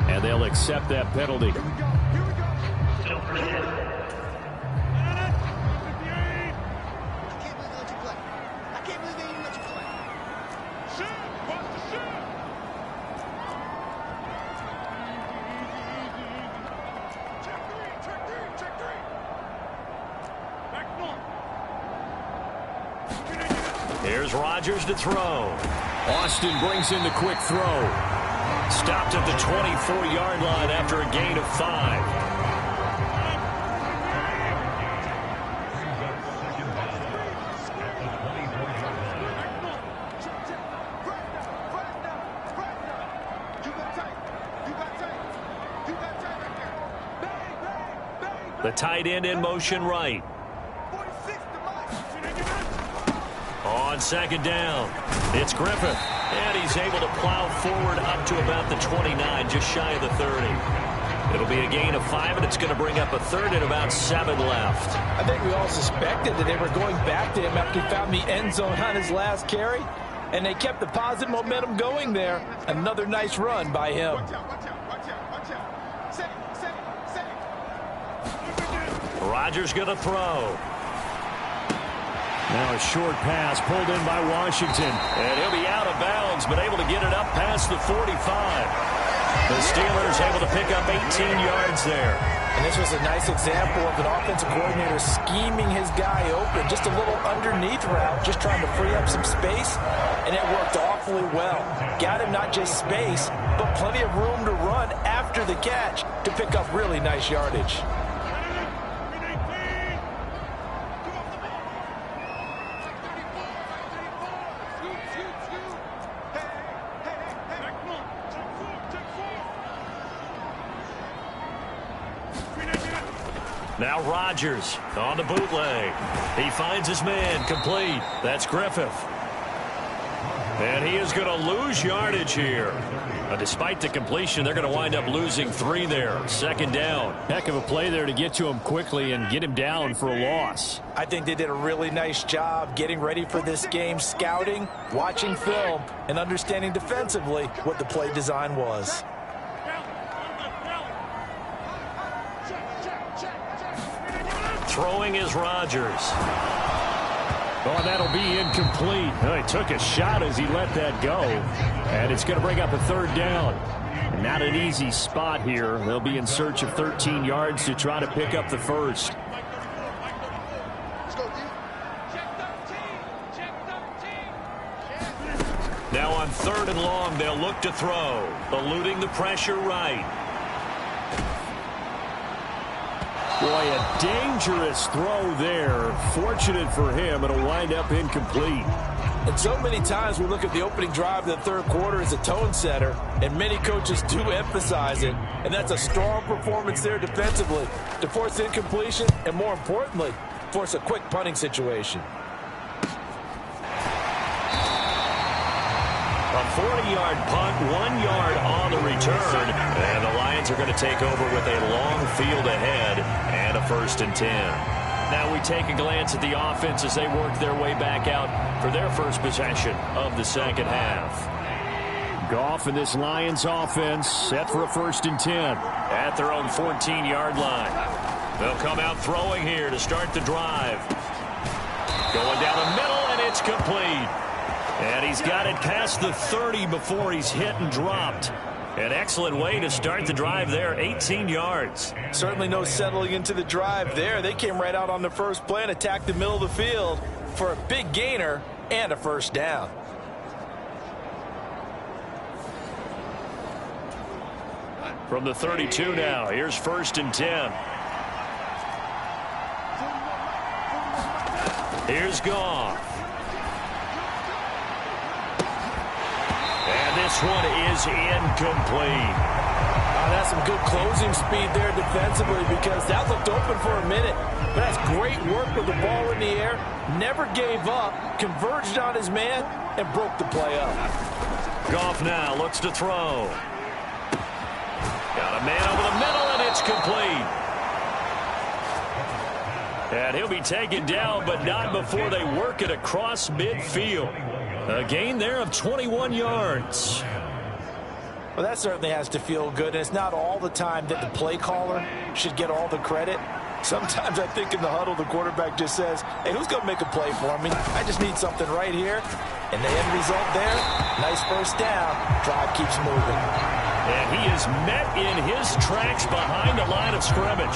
B: And they'll accept that penalty. Here's Rodgers to throw. Austin brings in the quick throw. Stopped at the 24-yard line after a gain of 5. The tight end in motion right. On second down, it's Griffith. And he's able to plow forward up to about the 29, just shy of the 30. It'll be a gain of 5, and it's going to bring up a third and about 7 left.
C: I think we all suspected that they were going back to him after he found the end zone on his last carry, and they kept the positive momentum going there. Another nice run by him.
B: Rodgers going to throw. Now a short pass pulled in by Washington. And he'll be out of bounds, but able to get it up past the 45. The Steelers able to pick up 18 yards there.
C: And this was a nice example of an offensive coordinator scheming his guy open. Just a little underneath route, just trying to free up some space. And it worked awfully well. Got him not just space, but plenty of room to run after the catch to pick up really nice yardage.
B: Now Rodgers on the bootleg. He finds his man complete. That's Griffith. And he is going to lose yardage here. Despite the completion, they're going to wind up losing 3 there. Second down. Heck of a play there to get to him quickly and get him down for a loss.
C: I think they did a really nice job getting ready for this game, scouting, watching film, and understanding defensively what the play design was.
B: Throwing is Rodgers. Oh, that'll be incomplete. Oh, he took a shot as he let that go. And it's going to bring up a third down. And not an easy spot here. They'll be in search of 13 yards to try to pick up the first. Now on 3rd and long, they'll look to throw. Eluding the pressure right. Boy, a dangerous throw there. Fortunate for him, it'll wind up incomplete.
C: And so many times we look at the opening drive of the third quarter as a tone setter, and many coaches do emphasize it. And that's a strong performance there defensively to force incompletion and, more importantly, force a quick punting situation.
B: A 40-yard punt, 1 yard on the return. And the Lions are going to take over with a long field ahead and a 1st and 10. Now we take a glance at the offense as they work their way back out for their first possession of the second half. Goff and this Lions offense set for a 1st and 10 at their own 14-yard line. They'll come out throwing here to start the drive. Going down the middle, and it's complete. And he's got it past the 30 before he's hit and dropped. An excellent way to start the drive there, 18 yards.
C: Certainly no settling into the drive there. They came right out on the first play and attacked the middle of the field for a big gainer and a 1st down.
B: From the 32 now, here's 1st and 10. Here's Goff. And this one is incomplete.
C: That's some good closing speed there defensively, because that looked open for a minute. But that's great work with the ball in the air. Never gave up, converged on his man, and broke the play up.
B: Goff now looks to throw. Got a man over the middle, and it's complete. And he'll be taken down, but not before they work it across midfield. A gain there of 21 yards.
C: Well, that certainly has to feel good, and it's not all the time that the play caller should get all the credit. Sometimes I think in the huddle, the quarterback just says, hey, who's going to make a play for me? I just need something right here. And the end result there, nice 1st down. Drive keeps moving.
B: And he is met in his tracks behind the line of scrimmage.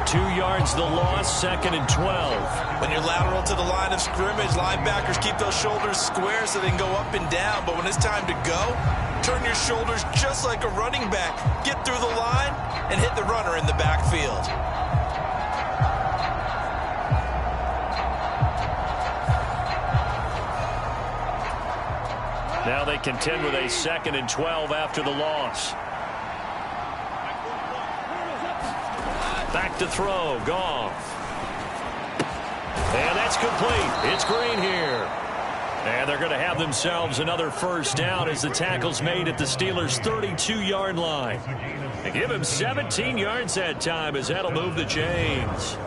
B: 2 yards the loss, 2nd and 12.
C: When you're lateral to the line of scrimmage, linebackers keep those shoulders square so they can go up and down. But when it's time to go, turn your shoulders just like a running back. Get through the line and hit the runner in the backfield.
B: Now they contend with a 2nd and 12 after the loss. Back to throw, Goff. And that's complete. It's Green here. And they're going to have themselves another 1st down as the tackle's made at the Steelers' 32-yard line. They give him 17 yards that time as that'll move the chains.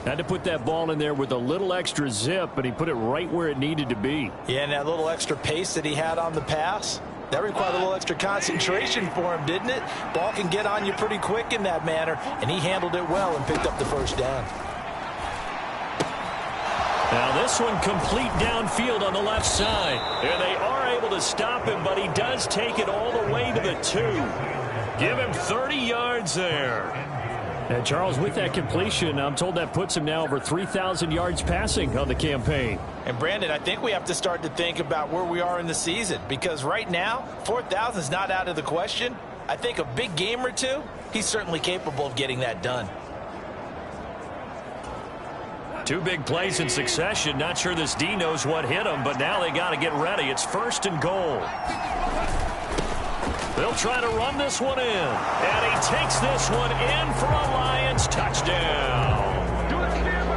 B: Had to put that ball in there with a little extra zip, but he put it right where it needed to be.
C: Yeah, and that little extra pace that he had on the pass, that required a little extra concentration for him, didn't it? Ball can get on you pretty quick in that manner, and he handled it well and picked up the 1st down.
B: Now this one complete downfield on the left side. And they are able to stop him, but he does take it all the way to the 2. Give him 30 yards there. And Charles, with that completion, I'm told that puts him now over 3,000 yards passing on the campaign.
C: And Brandon, I think we have to start to think about where we are in the season, because right now, 4,000 is not out of the question. I think a big game or two, he's certainly capable of getting that done.
B: 2 big plays in succession. Not sure this D knows what hit him, but now they got to get ready. It's 1st and goal. They'll try to run this one in. And he takes this one in for a Lions touchdown.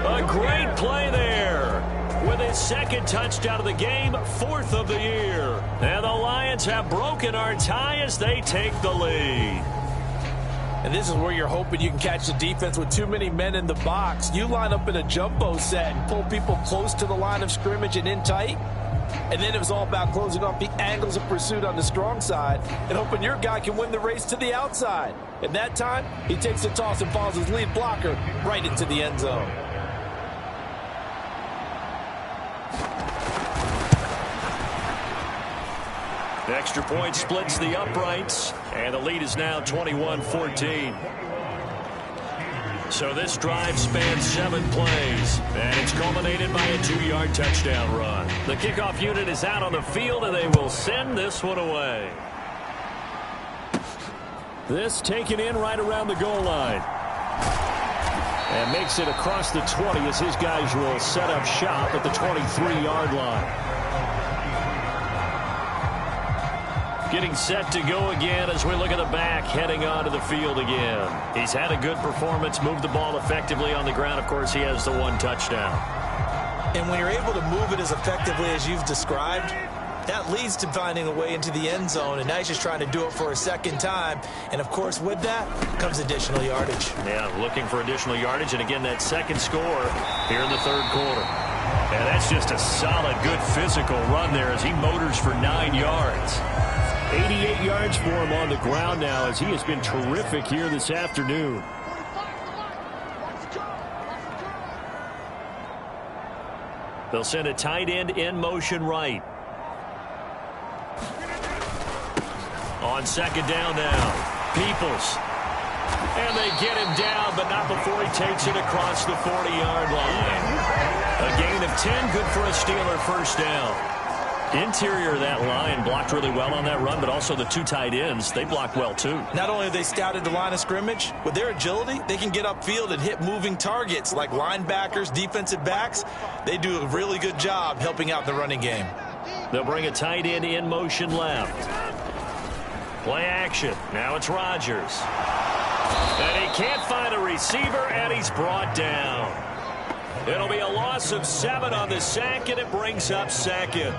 B: A great play there. With his 2nd touchdown of the game, 4th of the year. And the Lions have broken our tie as they take the lead.
C: And this is where you're hoping you can catch the defense with too many men in the box. You line up in a jumbo set and pull people close to the line of scrimmage and in tight. And then it was all about closing off the angles of pursuit on the strong side and hoping your guy can win the race to the outside. And that time, he takes the toss and follows his lead blocker right into the end zone.
B: The extra point splits the uprights, and the lead is now 21-14. So this drive spans 7 plays, and it's culminated by a 2-yard touchdown run. The kickoff unit is out on the field, and they will send this one away. This taken in right around the goal line. And makes it across the 20 as his guys will set up shop at the 23-yard line. Getting set to go again as we look at the back, heading onto the field again. He's had a good performance, moved the ball effectively on the ground. Of course, he has the 1 touchdown.
C: And when you're able to move it as effectively as you've described, that leads to finding a way into the end zone, and now he's just trying to do it for a 2nd time. And, of course, with that comes additional yardage.
B: Yeah, looking for additional yardage, and again, that 2nd score here in the 3rd quarter. And that's just a solid, good physical run there as he motors for 9 yards. 88 yards for him on the ground now, as he has been terrific here this afternoon. They'll send a tight end in motion right. On second down now, Peoples. And they get him down, but not before he takes it across the 40-yard line. A gain of 10, good for a Steeler first down. Interior of that line blocked really well on that run, but also the two tight ends, they blocked well too.
C: Not only have they scouted the line of scrimmage, with their agility, they can get upfield and hit moving targets like linebackers, defensive backs. They do a really good job helping out the running game.
B: They'll bring a tight end in motion left. Play action. Now it's Rodgers. And he can't find a receiver, and he's brought down. It'll be a loss of 7 on the sack, and it brings up second.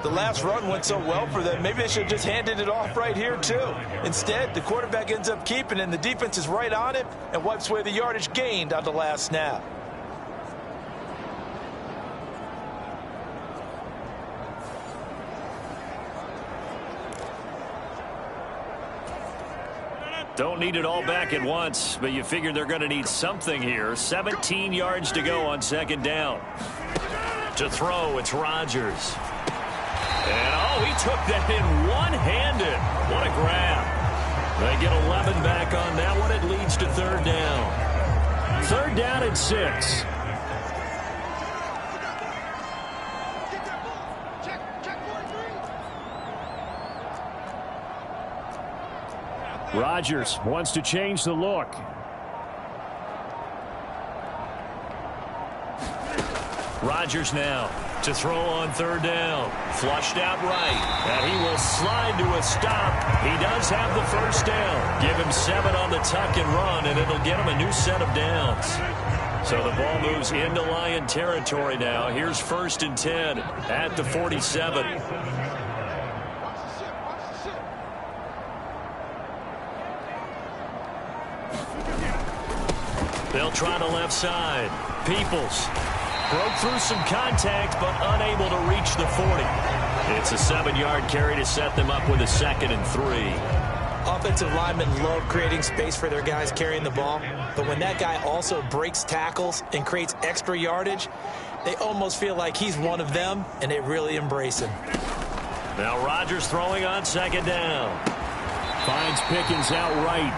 C: The last run went so well for them, maybe they should have just handed it off right here, too. Instead, the quarterback ends up keeping it, and the defense is right on it and wipes away the yardage gained on the last snap.
B: Don't need it all back at once, but you figure they're going to need something here. 17 yards to go on second down. To throw, it's Rodgers. And, oh, he took that in one-handed. What a grab. They get 11 back on that one. It leads to third down. Third down and 6. Rodgers wants to change the look. Rodgers now to throw on third down. Flushed out right. And he will slide to a stop. He does have the first down. Give him 7 on the tuck and run, and it'll get him a new set of downs. So the ball moves into Lion territory now. Here's 1st and 10 at the 47. They'll try the left side. Peoples broke through some contact, but unable to reach the 40. It's a 7-yard carry to set them up with a 2nd and 3.
C: Offensive linemen love creating space for their guys carrying the ball, but when that guy also breaks tackles and creates extra yardage, they almost feel like he's one of them, and they really embrace him.
B: Now Rodgers throwing on second down. Finds Pickens out right.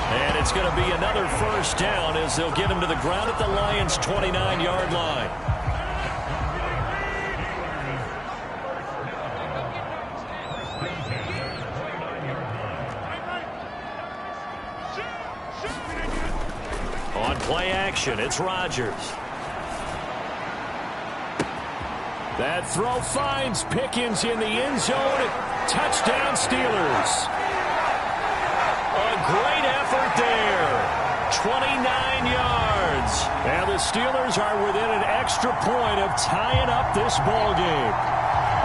B: And it's going to be another first down as they'll get him to the ground at the Lions' 29-yard line. On play action, it's Rodgers. That throw finds Pickens in the end zone. Touchdown, Steelers. A great effort there. 29 yards. And the Steelers are within an extra point of tying up this ball game.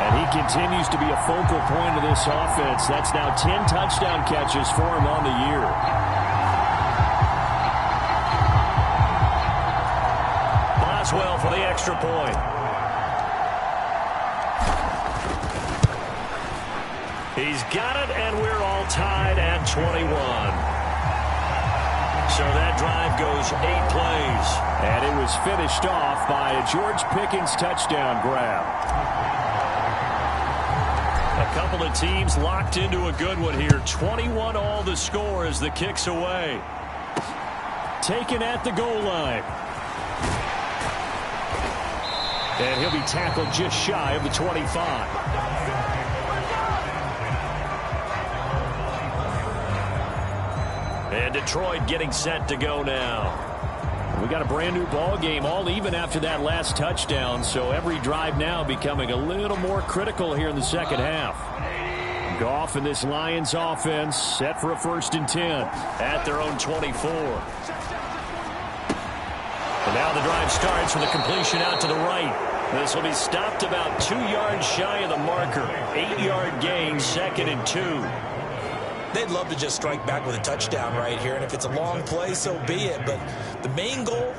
B: And he continues to be a focal point of this offense. That's now 10 touchdown catches for him on the year. Boswell for the extra point. He's got it, and we're all tied at 21. So that drive goes 8 plays. And it was finished off by a George Pickens touchdown grab. A couple of teams locked into a good one here. 21 all the score as the kick's away. Taken at the goal line. And he'll be tackled just shy of the 25. And Detroit getting set to go now. We got a brand new ball game, all even after that last touchdown. So every drive now becoming a little more critical here in the second half. Goff and this Lions offense set for a 1st and 10 at their own 24. And now the drive starts with a completion out to the right. This will be stopped about 2 yards shy of the marker. 8-yard gain, 2nd and 2.
C: They'd love to just strike back with a touchdown right here, and if it's a long play, so be it. But the main goal,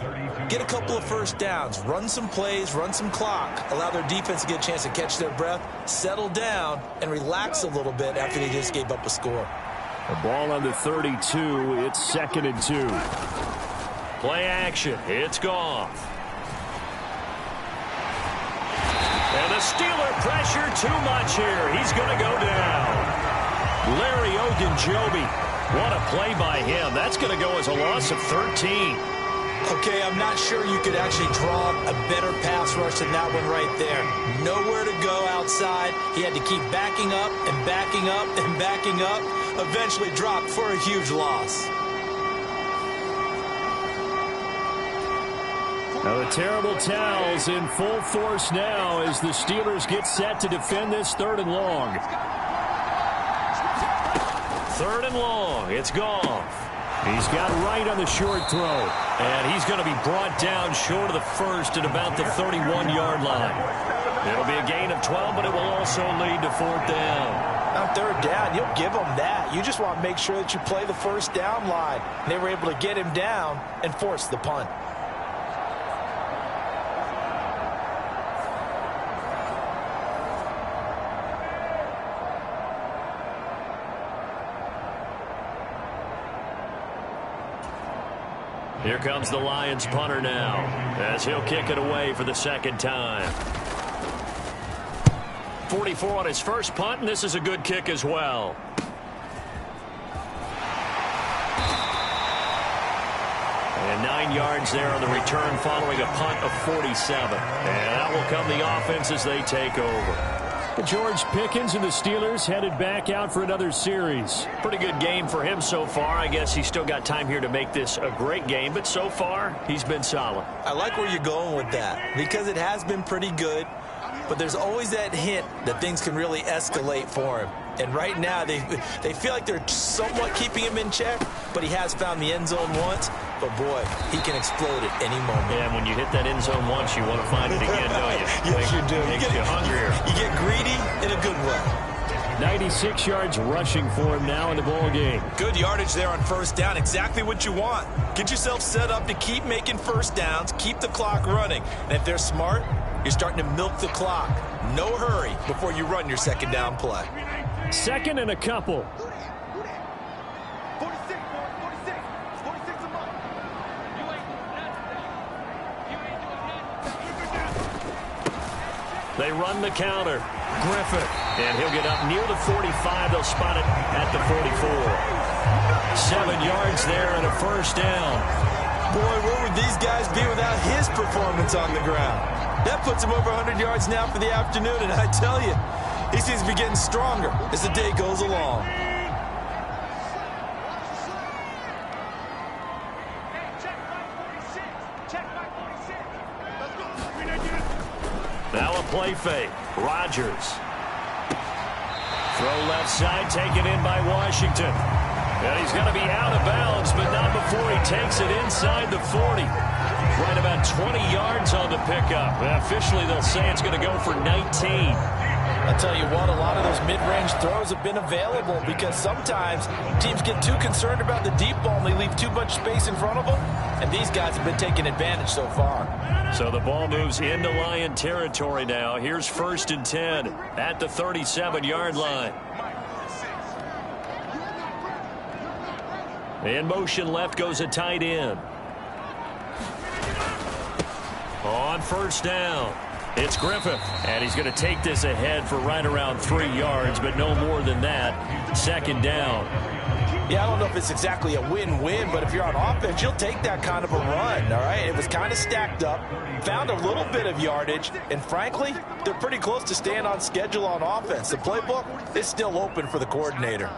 C: get a couple of first downs, run some plays, run some clock, allow their defense to get a chance to catch their breath, settle down, and relax a little bit after they just gave up a score.
B: The ball on the 32. It's 2nd and 2. Play action. It's Goff. And the Steeler pressure too much here. He's going to go down. Larry Ogunjobi. What a play by him. That's going to go as a loss of 13.
C: Okay, I'm not sure you could actually draw a better pass rush than that one right there. Nowhere to go outside. He had to keep backing up and backing up and backing up. Eventually dropped for a huge loss.
B: Now the terrible towels in full force now as the Steelers get set to defend this 3rd and long. 3rd and long. It's Goff. He's got right on the short throw. And he's going to be brought down short of the first at about the 31-yard line. It'll be a gain of 12, but it will also lead to 4th down.
C: On 3rd down, you'll give them that. You just want to make sure that you play the first down line. And they were able to get him down and force the punt.
B: Here comes the Lions punter now as he'll kick it away for the 2nd time. 44 on his first punt, and this is a good kick as well. And 9 yards there on the return following a punt of 47. And out will come the offense as they take over. George Pickens and the Steelers headed back out for another series. Pretty good game for him so far. I guess he's still got time here to make this a great game, but so far he's been solid.
C: I like where you're going with that because it has been pretty good, but there's always that hint that things can really escalate for him. And right now they feel like they're somewhat keeping him in check, but he has found the end zone once. But, boy, he can explode at any moment.
B: Yeah, and when you hit that end zone once, you want to find it again, don't you?
C: Yes, you do.
B: Makes you hungrier.
C: You get greedy in a good way.
B: 96 yards rushing for him now in the ball game.
C: Good yardage there on 1st down. Exactly what you want. Get yourself set up to keep making first downs, keep the clock running. And if they're smart, you're starting to milk the clock. No hurry before you run your 2nd down play.
B: 2nd and a couple.
D: 46 a month.
B: They run the counter. Griffith. And he'll get up near the 45. They'll spot it at the 44. 7 yards there and a 1st down.
C: Boy, where would these guys be without his performance on the ground? That puts him over 100 yards now for the afternoon, and I tell you, he seems to be getting stronger as the day goes along.
B: Now a play fake. Rodgers. Throw left side, taken in by Washington. And he's going to be out of bounds, but not before he takes it inside the 40. Right about 20 yards on the pickup. Officially, they'll say it's going to go for 19.
C: I'll tell you what, a lot of those mid-range throws have been available because sometimes teams get too concerned about the deep ball and they leave too much space in front of them. And these guys have been taking advantage so far.
B: So the ball moves into Lion territory now. Here's 1st and 10 at the 37-yard line. In motion left goes a tight end. On 1st down, it's Griffith. And he's going to take this ahead for right around 3 yards, but no more than that. 2nd down.
C: Yeah, I don't know if it's exactly a win-win, but if you're on offense, you'll take that kind of a run, all right? It was kind of stacked up, found a little bit of yardage, and frankly, they're pretty close to staying on schedule on offense. The playbook is still open for the coordinator.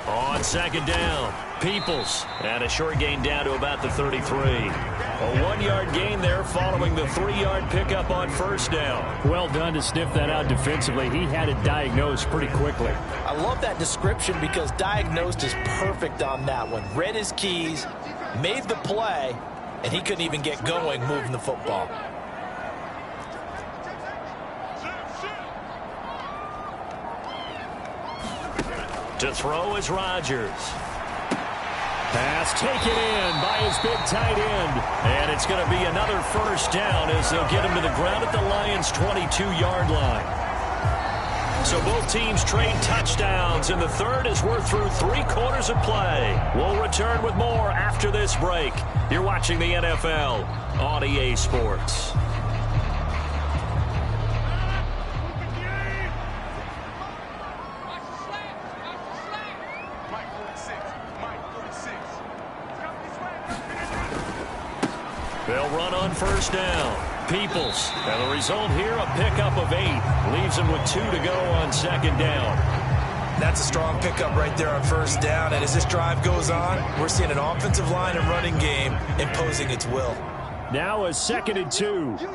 B: On 2nd down, Peoples, and a short gain down to about the 33. A 1-yard gain there following the 3-yard pickup on 1st down.
F: Well done to sniff that out defensively. He had it diagnosed pretty quickly.
C: I love that description because diagnosed is perfect on that one. Read his keys, made the play, and he couldn't even get going moving the football.
B: To throw is Rodgers.
F: Pass taken in by his big tight end.
B: And it's going to be another first down as they'll get him to the ground at the Lions' 22-yard line. So both teams trade touchdowns, and the third as we're through 3 quarters of play. We'll return with more after this break. You're watching the NFL on EA Sports. They'll run on first down. Peoples. And the result here, a pickup of 8. Leaves him with 2 to go on second down.
C: That's a strong pickup right there on first down. And as this drive goes on, we're seeing an offensive line and running game imposing its will.
F: Now a 2nd and 2.
D: 46 to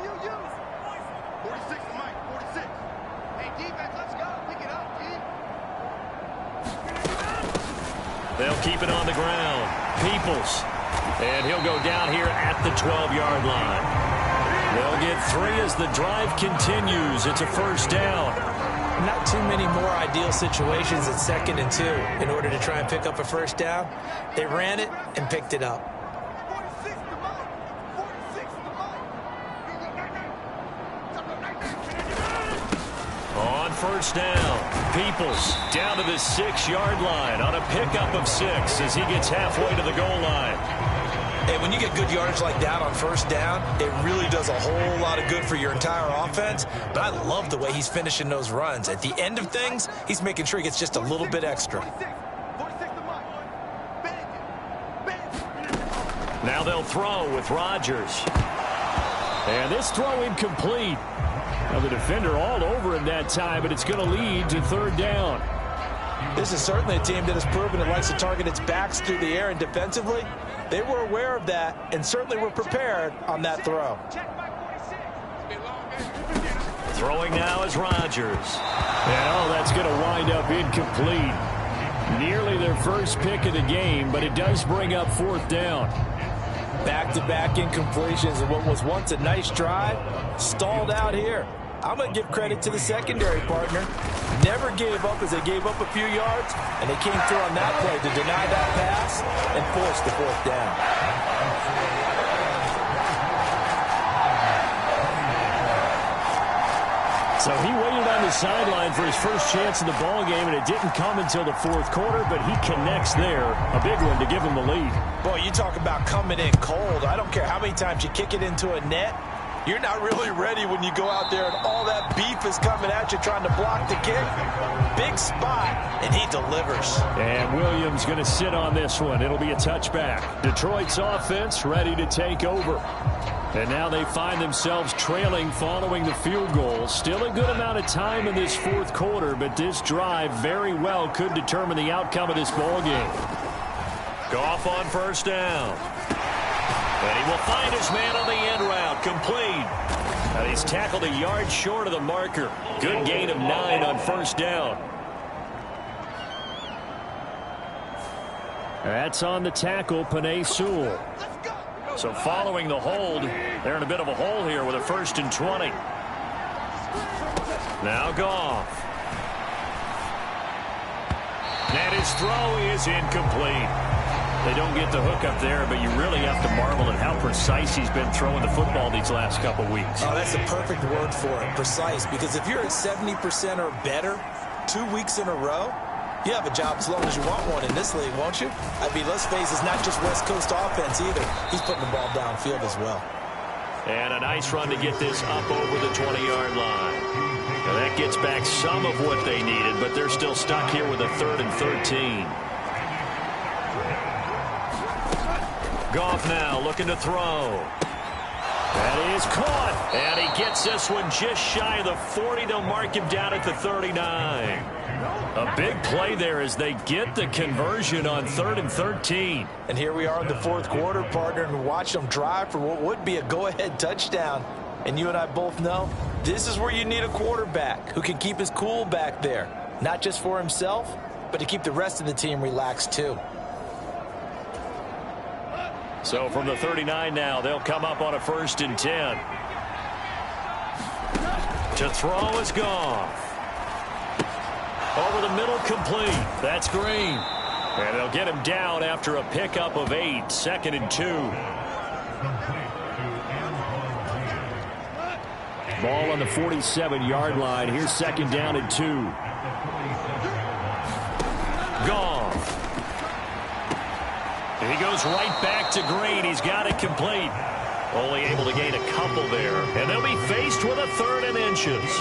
D: Mike, 46. Hey, defense, let's go. Pick it up, D.
B: They'll keep it on the ground. Peoples. And he'll go down here at the 12-yard line. They'll get 3 as the drive continues. It's a first down.
C: Not too many more ideal situations at 2nd and 2 in order to try and pick up a first down. They ran it and picked it up.
D: 46 to Mike, 46 to Mike.
B: On first down, Peoples down to the 6-yard line on a pickup of 6 as he gets halfway to the goal line.
C: And when you get good yardage like that on first down, it really does a whole lot of good for your entire offense. But I love the way he's finishing those runs. At the end of things, he's making sure he gets just a little bit extra.
D: 46 to Mike. Bang it.
B: Now they'll throw with Rodgers.
F: And this throw incomplete. Now the defender all over him that time, but it's going to lead to 3rd down.
C: This is certainly a team that has proven it likes to target its backs through the air, and defensively, they were aware of that and certainly were prepared on that throw.
B: Throwing now is Rodgers.
F: And that's going to wind up incomplete. Nearly their first pick of the game, but it does bring up 4th down.
C: Back-to-back incompletions of what was once a nice drive, stalled out here. I'm going to give credit to the secondary partner. Never gave up as they gave up a few yards, and they came through on that play to deny that pass and force the 4th down.
F: So he waited on the sideline for his first chance in the ball game, and it didn't come until the 4th quarter, but he connects there. A big one to give him the lead.
C: Boy, you talk about coming in cold. I don't care how many times you kick it into a net. You're not really ready when you go out there and all that beef is coming at you trying to block the kick. Big spot, and he delivers.
F: And Williams going to sit on this one. It'll be a touchback. Detroit's offense ready to take over. And now they find themselves trailing following the field goal. Still a good amount of time in this 4th quarter, but this drive very well could determine the outcome of this ball game.
B: Goff on first down. And he will find his man on the end route. Complete. And he's tackled a yard short of the marker. Good gain of 9 on first down.
F: That's on the tackle, Penei Sewell.
B: So following the hold, they're in a bit of a hole here with a 1st and 20. Now Goff. And his throw is incomplete. They don't get the hook up there, but you really have to marvel at how precise he's been throwing the football these last couple weeks.
C: Oh, that's the perfect word for it, precise, because if you're at 70% or better 2 weeks in a row, you have a job as long as you want one in this league, won't you? I mean, let's face it, it's not just West Coast offense either. He's putting the ball downfield as well.
B: And a nice run to get this up over the 20-yard line. Now that gets back some of what they needed, but they're still stuck here with a 3rd and 13. Goff now looking to throw. That is caught. And he gets this one just shy of the 40. They'll mark him down at the 39. A big play there as they get the conversion on 3rd and 13.
C: And here we are in the 4th quarter, partner, and watch them drive for what would be a go-ahead touchdown. And you and I both know this is where you need a quarterback who can keep his cool back there. Not just for himself, but to keep the rest of the team relaxed too.
B: So from the 39 now, they'll come up on a 1st and 10. To throw is Goff. Over the middle, complete. That's Green. And they'll get him down after a pickup of 8. 2nd and 2.
F: Ball on the 47-yard line. Here's 2nd down and 2.
B: Goff. And he goes right back to Green. He's got it complete. Only able to gain a couple there. And they'll be faced with a 3rd and inches.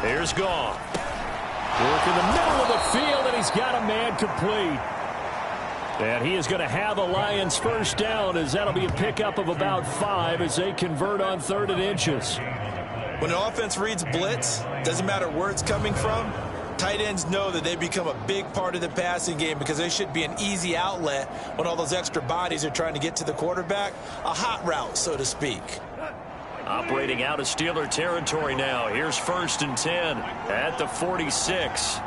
B: Here's Goff.
F: Work in the middle of the field, and he's got a man complete. And he is going to have a Lions first down, as that'll be a pickup of about 5 as they convert on 3rd and inches.
C: When an offense reads blitz, doesn't matter where it's coming from, tight ends know that they become a big part of the passing game because they should be an easy outlet when all those extra bodies are trying to get to the quarterback. A hot route, so to speak.
B: Operating out of Steeler territory now. Here's 1st and 10 at the 46.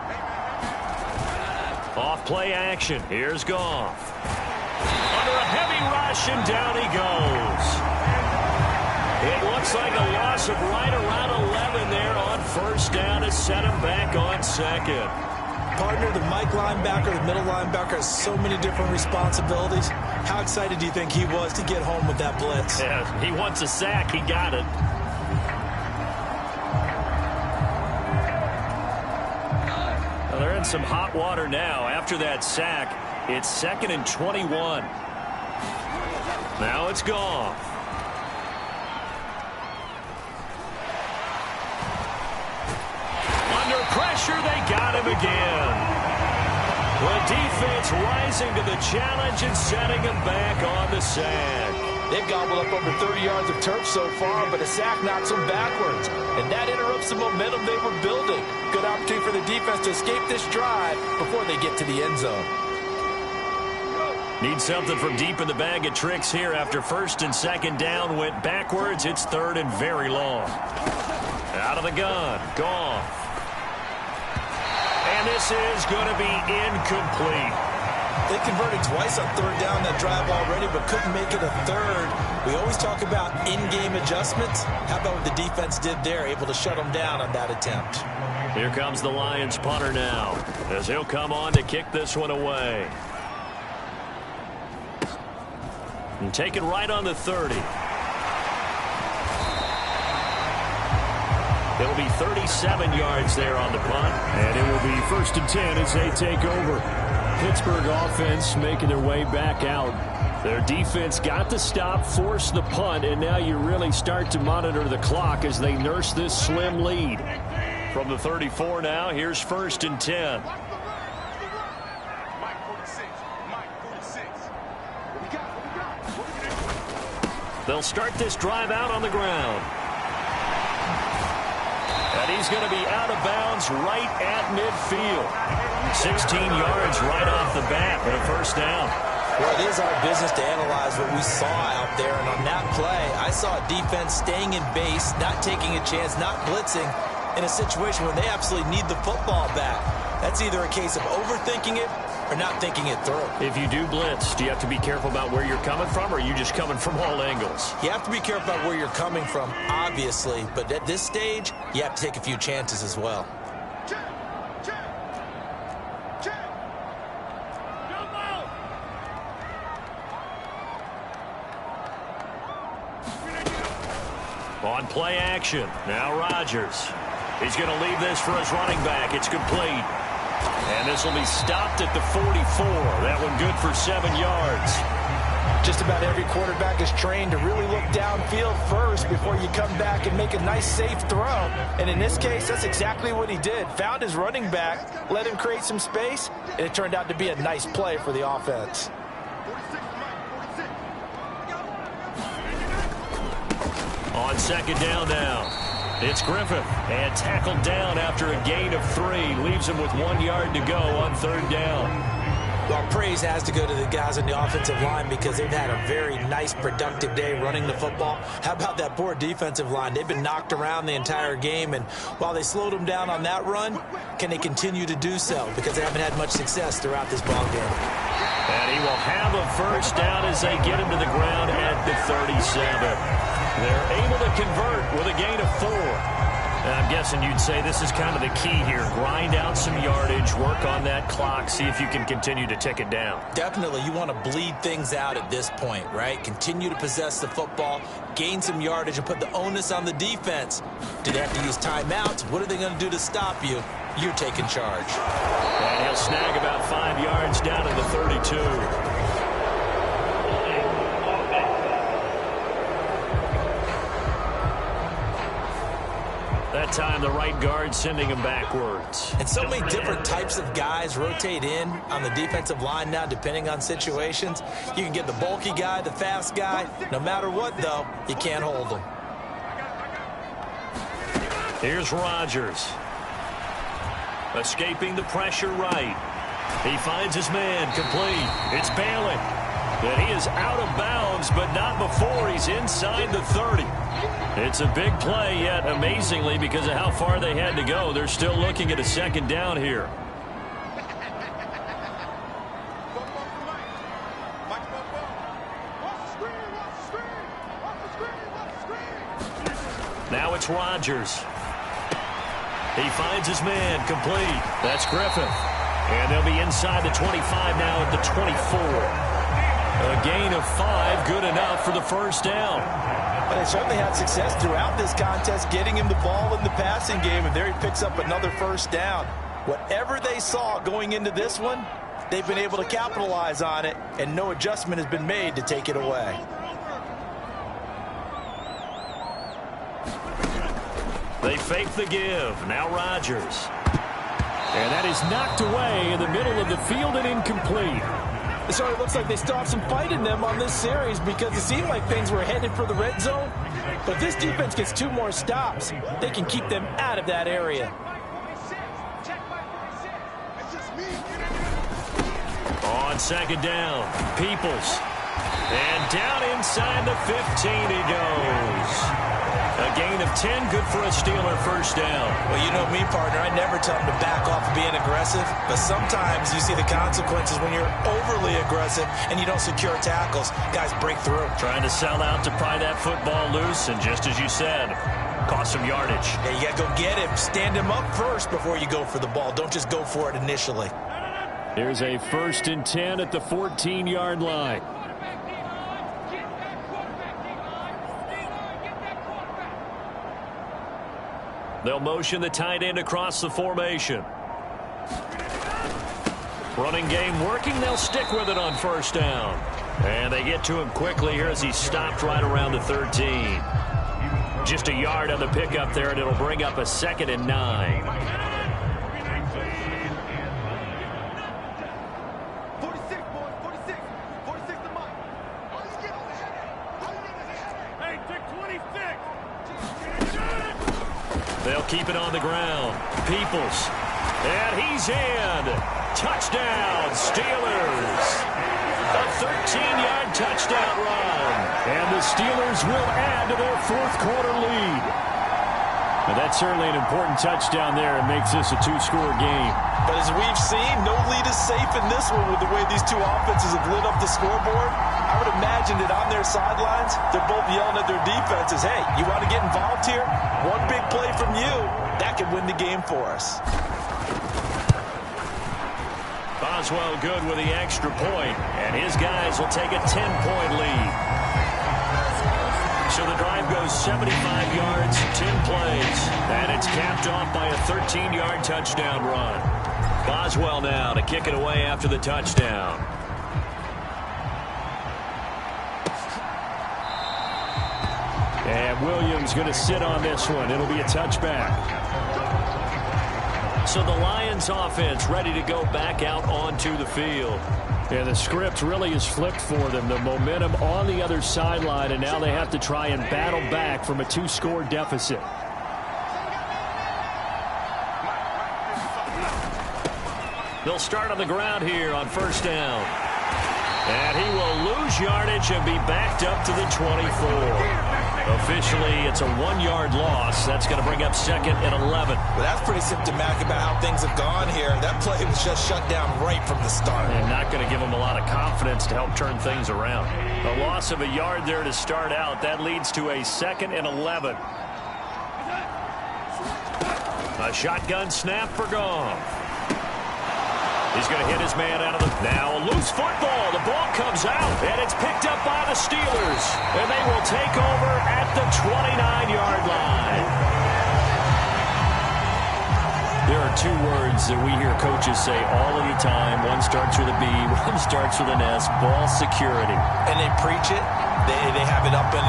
B: Off play action. Here's Goff. Under a heavy rush, and down he goes. It looks like a loss of right around 11 there on 1st down to set him back on 2nd.
C: Partner, the Mike linebacker, the middle linebacker has so many different responsibilities. How excited do you think he was to get home with that blitz?
B: Yeah, he wants a sack. He got it. Well, they're in some hot water now. After that sack, it's 2nd and 21. Now it's Goff. Under pressure, they got him again. The defense rising to the challenge and setting him back on the sack.
C: They've gobbled up over 30 yards of turf so far, but a sack knocks them backwards. And that interrupts the momentum they were building. Good opportunity for the defense to escape this drive before they get to the end zone.
B: Need something from deep in the bag of tricks here after 1st and 2nd down went backwards. It's 3rd and very long. Out of the gun. Goff. And this is going to be incomplete.
C: They converted twice on 3rd down that drive already, but couldn't make it a 3rd. We always talk about in-game adjustments. How about what the defense did there, able to shut them down on that attempt?
B: Here comes the Lions punter now, as he'll come on to kick this one away. And take it right on the 30. It'll be 37 yards there on the punt.
F: And it will be 1st and 10 as they take over. Pittsburgh offense making their way back out. Their defense got the stop, forced the punt, and now you really start to monitor the clock as they nurse this slim lead.
B: From the 34 now, here's 1st and 10. They'll start this drive out on the ground. And he's going to be out of bounds right at midfield. 16 yards right off the bat for a 1st down.
C: Well, it is our business to analyze what we saw out there. And on that play, I saw a defense staying in base, not taking a chance, not blitzing in a situation where they absolutely need the football back. That's either a case of overthinking it or not thinking it through.
B: If you do blitz, do you have to be careful about where you're coming from, or are you just coming from all angles?
C: You have to be careful about where you're coming from, obviously. But at this stage, you have to take a few chances as well.
B: On play action, now Rodgers. He's going to leave this for his running back. It's complete. And this will be stopped at the 44. That one good for 7 yards.
C: Just about every quarterback is trained to really look downfield first before you come back and make a nice, safe throw. And in this case, that's exactly what he did. Found his running back, let him create some space, and it turned out to be a nice play for the offense.
B: On 2nd down now, it's Griffith, and tackled down after a gain of 3. Leaves him with 1 yard to go on 3rd down.
C: Well, praise has to go to the guys on the offensive line because they've had a very nice, productive day running the football. How about that poor defensive line? They've been knocked around the entire game, and while they slowed them down on that run, can they continue to do so? Because they haven't had much success throughout this ball game.
B: And he will have a first down as they get him to the ground at the 37. They're able to convert with a gain of 4. And I'm guessing you'd say this is kind of the key here. Grind out some yardage, work on that clock, see if you can continue to tick it down.
C: Definitely, you want to bleed things out at this point, right? Continue to possess the football, gain some yardage, and put the onus on the defense. Do they have to use timeouts? What are they going to do to stop you? You're taking charge.
B: And he'll snag about 5 yards down to the 32. That time, the right guard sending him backwards.
C: And so many different types of guys rotate in on the defensive line now, depending on situations. You can get the bulky guy, the fast guy. No matter what, though, you can't hold them.
B: Here's Rodgers. Escaping the pressure right. He finds his man complete. It's Bailey. And he is out of bounds, but not before he's inside the 30. It's a big play, yet amazingly, because of how far they had to go, they're still looking at a second down here. Now it's Rodgers. He finds his man complete. That's Griffith. And they'll be inside the 25 now at the 24. A gain of 5, good enough for the first down.
C: But they certainly had success throughout this contest, getting him the ball in the passing game, and there he picks up another first down. Whatever they saw going into this one, they've been able to capitalize on it, and no adjustment has been made to take it away.
B: They fake the give. Now Rodgers. And that is knocked away in the middle of the field and incomplete.
C: So it looks like they still have some fight in them on this series because it seemed like things were headed for the red zone. But if this defense gets 2 more stops, they can keep them out of that area.
B: On second down, Peoples. And down inside the 15 he goes. A gain of 10, good for a Steeler first down.
C: Well, you know me, partner. I never tell them to back off of being aggressive. But sometimes you see the consequences when you're overly aggressive and you don't secure tackles. Guys break through.
B: Trying to sell out to pry that football loose, and just as you said, cost some yardage.
C: Yeah, you got to go get him. Stand him up first before you go for the ball. Don't just go for it initially.
F: Here's a 1st and 10 at the 14-yard line. They'll motion the tight end across the formation. Running game working. They'll stick with it on first down. And they get to him quickly here as he stopped right around the 13. Just a yard on the pickup there, and it'll bring up a 2nd and 9.
D: 46, boys, 46. 46 to Mike. Hey, take 26.
B: They'll keep it on the ground. Peoples. And he's in. Touchdown, Steelers. A 13-yard touchdown run.
F: And the Steelers will add to their 4th quarter lead. And that's certainly an important touchdown there. It makes this a 2-score game.
C: But as we've seen, no lead is safe in this one with the way these two offenses have lit up the scoreboard. I would imagine that on their sidelines, they're both yelling at their defenses, hey, you want to get involved here? One big play from you, that could win the game for us.
B: Boswell good with the extra point, and his guys will take a 10-point lead. So the drive goes 75 yards, 10 plays, and it's capped off by a 13-yard touchdown run. Boswell now to kick it away after the touchdown.
F: And Williams going to sit on this one. It'll be a touchback.
B: So the Lions offense ready to go back out onto the field.
F: Yeah, the script really is flipped for them. The momentum on the other sideline, and now they have to try and battle back from a 2-score deficit.
B: They'll start on the ground here on first down. And he will lose yardage and be backed up to the 24. Officially, it's a 1-yard loss. That's going to bring up second and 11.
C: Well, that's pretty symptomatic about how things have gone here. That play was just shut down right from the start.
B: And not going to give them a lot of confidence to help turn things around. A loss of a yard there to start out. That leads to a second and 11. A shotgun snap for Goff. He's going to hit his man out of the... Now a loose football. The ball comes out, and it's picked up by the Steelers. And they will take over at the 29-yard line. There are two words that we hear coaches say all of the time. One starts with a B, one starts with an S. Ball security.
C: And they preach it. They have it up in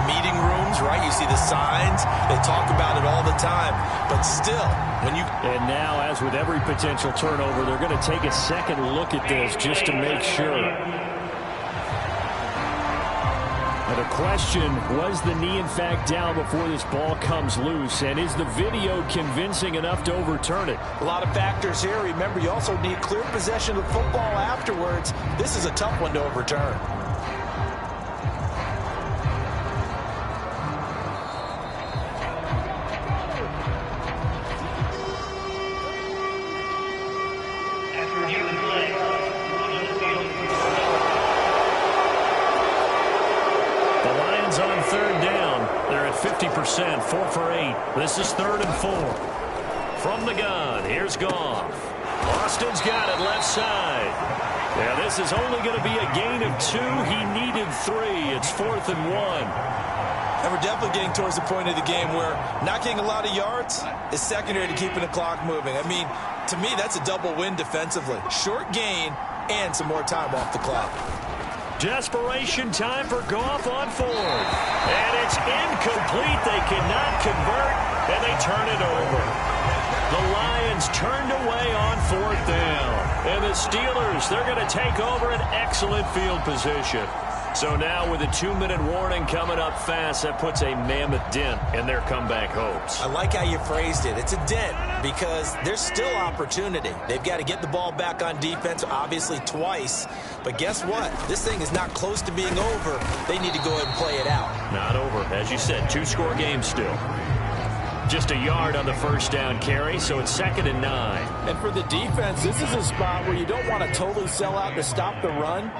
C: meeting rooms, right? You see the signs. They talk about it all the time. But still, when you...
F: And now, as with every potential turnover, they're going to take a second look at this just to make sure. Now the question, was the knee in fact down before this ball comes loose? And is the video convincing enough to overturn it?
C: A lot of factors here. Remember, you also need clear possession of the football afterwards. This is a tough one to overturn.
B: On third down, they're at 50%, 4 for 8. This is 3rd and 4. From the gun, here's Goff. Austin's got it left side. Yeah, this is only going to be a gain of 2. He needed 3. It's 4th and 1.
C: And we're definitely getting towards the point of the game where not getting a lot of yards is secondary to keeping the clock moving. I mean, to me, that's a double win defensively. Short gain and some more time off the clock.
B: Desperation time for Goff on 4th. And it's incomplete. They cannot convert, and they turn it over. The Lions turned away on 4th down. And the Steelers, they're going to take over an excellent field position. So now with a 2-minute warning coming up fast, that puts a mammoth dent in their comeback hopes.
C: I like how you phrased it. It's a dent because there's still opportunity. They've got to get the ball back on defense, obviously twice. But guess what? This thing is not close to being over. They need to go ahead and play it out.
B: Not over. As you said, 2-score game still. Just a yard on the first down carry, so it's 2nd and 9.
C: And for the defense, this is a spot where you don't want to totally sell out to stop the run.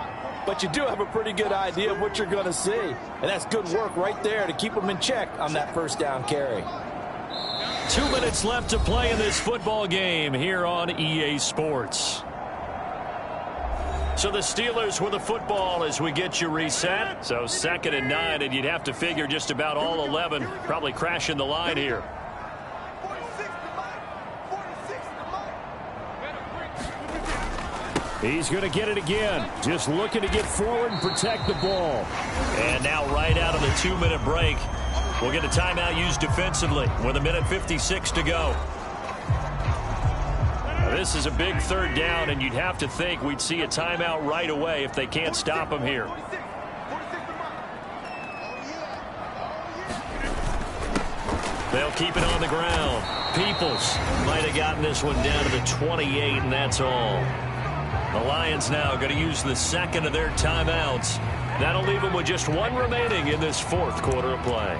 C: But you do have a pretty good idea of what you're going to see. And that's good work right there to keep them in check on that first down carry.
B: 2 minutes left to play in this football game here on EA Sports. So the Steelers with the football as we get you reset. So 2nd and 9, and you'd have to figure just about all 11 probably crashing the line here.
F: He's going to get it again. Just looking to get forward and protect the ball.
B: And now right out of the 2-minute break, we'll get a timeout used defensively with 1:56 to go. Now, this is a big 3rd down, and you'd have to think we'd see a timeout right away if they can't stop him here. They'll keep it on the ground. Peoples might have gotten this one down to the 28, and that's all. The Lions now going to use the 2nd of their timeouts. That'll leave them with just 1 remaining in this 4th quarter of play.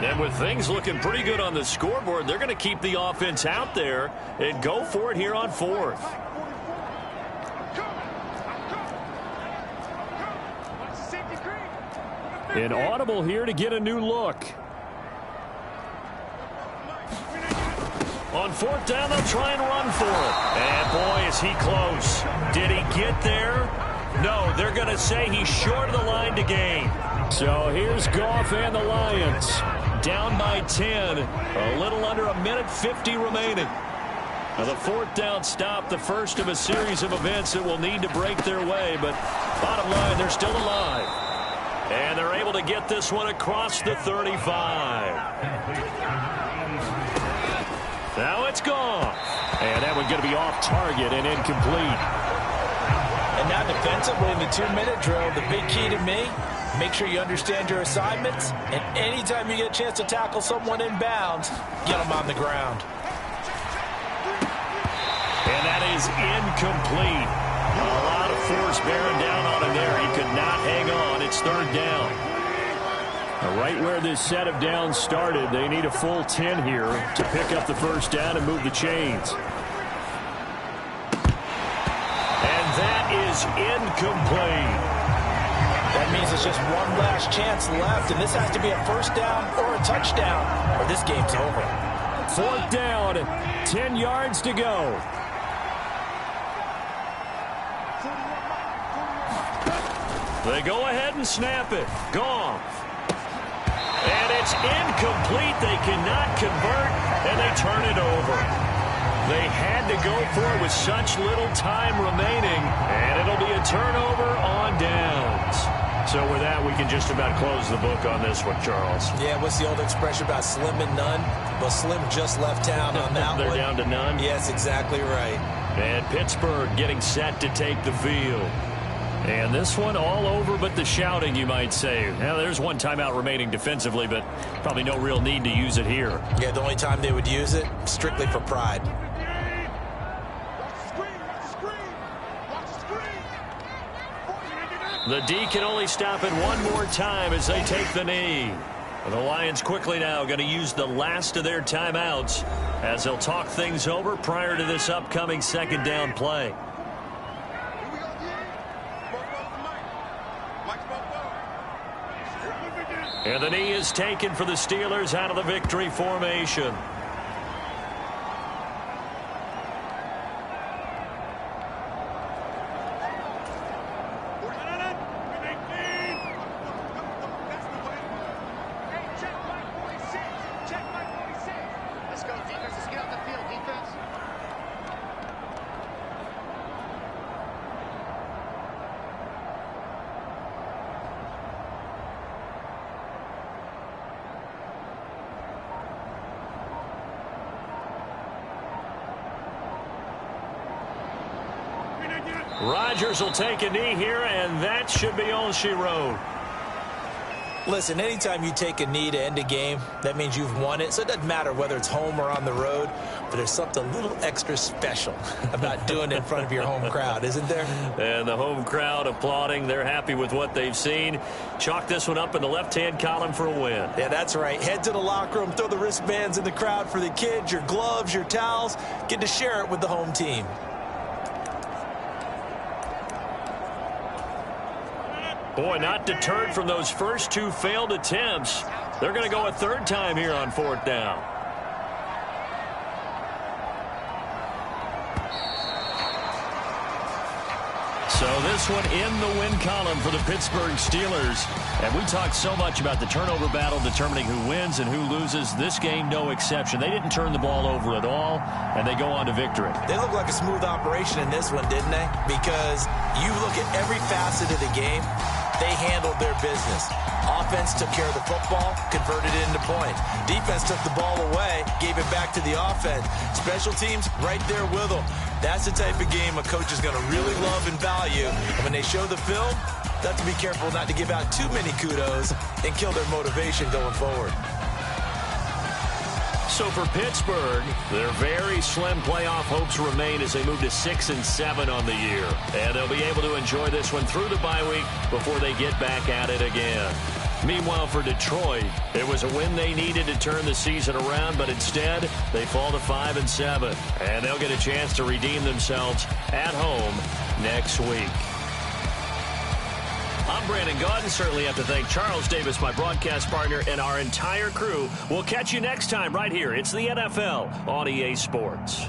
B: And with things looking pretty good on the scoreboard, they're going to keep the offense out there and go for it here on 4th.
F: An audible here to get a new look.
B: On 4th down, they'll try and run for it. And boy, is he close. Did he get there? No, they're going to say he's short of the line to gain.
F: So here's Goff and the Lions.
B: Down by 10. A little under 1:50 remaining. Now the 4th down stop, the first of a series of events that will need to break their way. But bottom line, they're still alive. And they're able to get this one across the 35. Now it's gone.
F: And that one's going to be off target and incomplete.
C: And now defensively in the 2-minute drill, the big key to me, make sure you understand your assignments, and anytime you get a chance to tackle someone in bounds, get them on the ground.
F: And that is incomplete. A lot of force bearing down on him there. He could not hang on. It's third down. Right where this set of downs started, they need a full 10 here to pick up the first down and move the chains. And that is incomplete.
C: That means it's just one last chance left, and this has to be a first down or a touchdown, or this game's over.
F: Fourth down, 10 yards to go. They go ahead and snap it. Goff. And it's incomplete. They cannot convert, and they turn it over. They had to go for it with such little time remaining, and it'll be a turnover on downs. So with that, we can just about close the book on this one, Charles.
C: Yeah, what's the old expression about slim and none? Well, Slim just left town on that
F: They're
C: one.
F: down to none?
C: Yes, exactly right.
F: And Pittsburgh getting set to take the field. And this one all over but the shouting, you might say. Now, there's one timeout remaining defensively, but probably no real need to use it here.
C: Yeah, the only time they would use it, strictly for pride.
F: The D can only stop it one more time as they take the knee. The Lions quickly now going to use the last of their timeouts as they'll talk things over prior to this upcoming second down play. And the knee is taken for the Steelers out of the victory formation. Rodgers will take a knee here, and that should be all she wrote.
C: Listen, anytime you take a knee to end a game, that means you've won it. So it doesn't matter whether it's home or on the road, but there's something a little extra special about doing it in front of your home crowd, isn't there?
F: And the home crowd applauding. They're happy with what they've seen. Chalk this one up in the left-hand column for a win.
C: Yeah, that's right. Head to the locker room, throw the wristbands in the crowd for the kids, your gloves, your towels. Get to share it with the home team.
F: Boy, not deterred from those first two failed attempts. They're going to go a third time here on fourth down. So this one in the win column for the Pittsburgh Steelers. And we talked so much about the turnover battle determining who wins and who loses. This game, no exception. They didn't turn the ball over at all, and they go on to victory.
C: They look like a smooth operation in this one, didn't they? Because you look at every facet of the game, they handled their business. Offense took care of the football, converted it into points. Defense took the ball away, gave it back to the offense. Special teams right there with them. That's the type of game a coach is going to really love and value. And when they show the film, they have to be careful not to give out too many kudos and kill their motivation going forward.
F: So for Pittsburgh, their very slim playoff hopes remain as they move to 6-7 on the year. And they'll be able to enjoy this one through the bye week before they get back at it again. Meanwhile, for Detroit, it was a win they needed to turn the season around, but instead, they fall to 5-7. And they'll get a chance to redeem themselves at home next week. I'm Brandon Gaudin. Certainly have to thank Charles Davis, my broadcast partner, and our entire crew. We'll catch you next time right here. It's the NFL on EA Sports.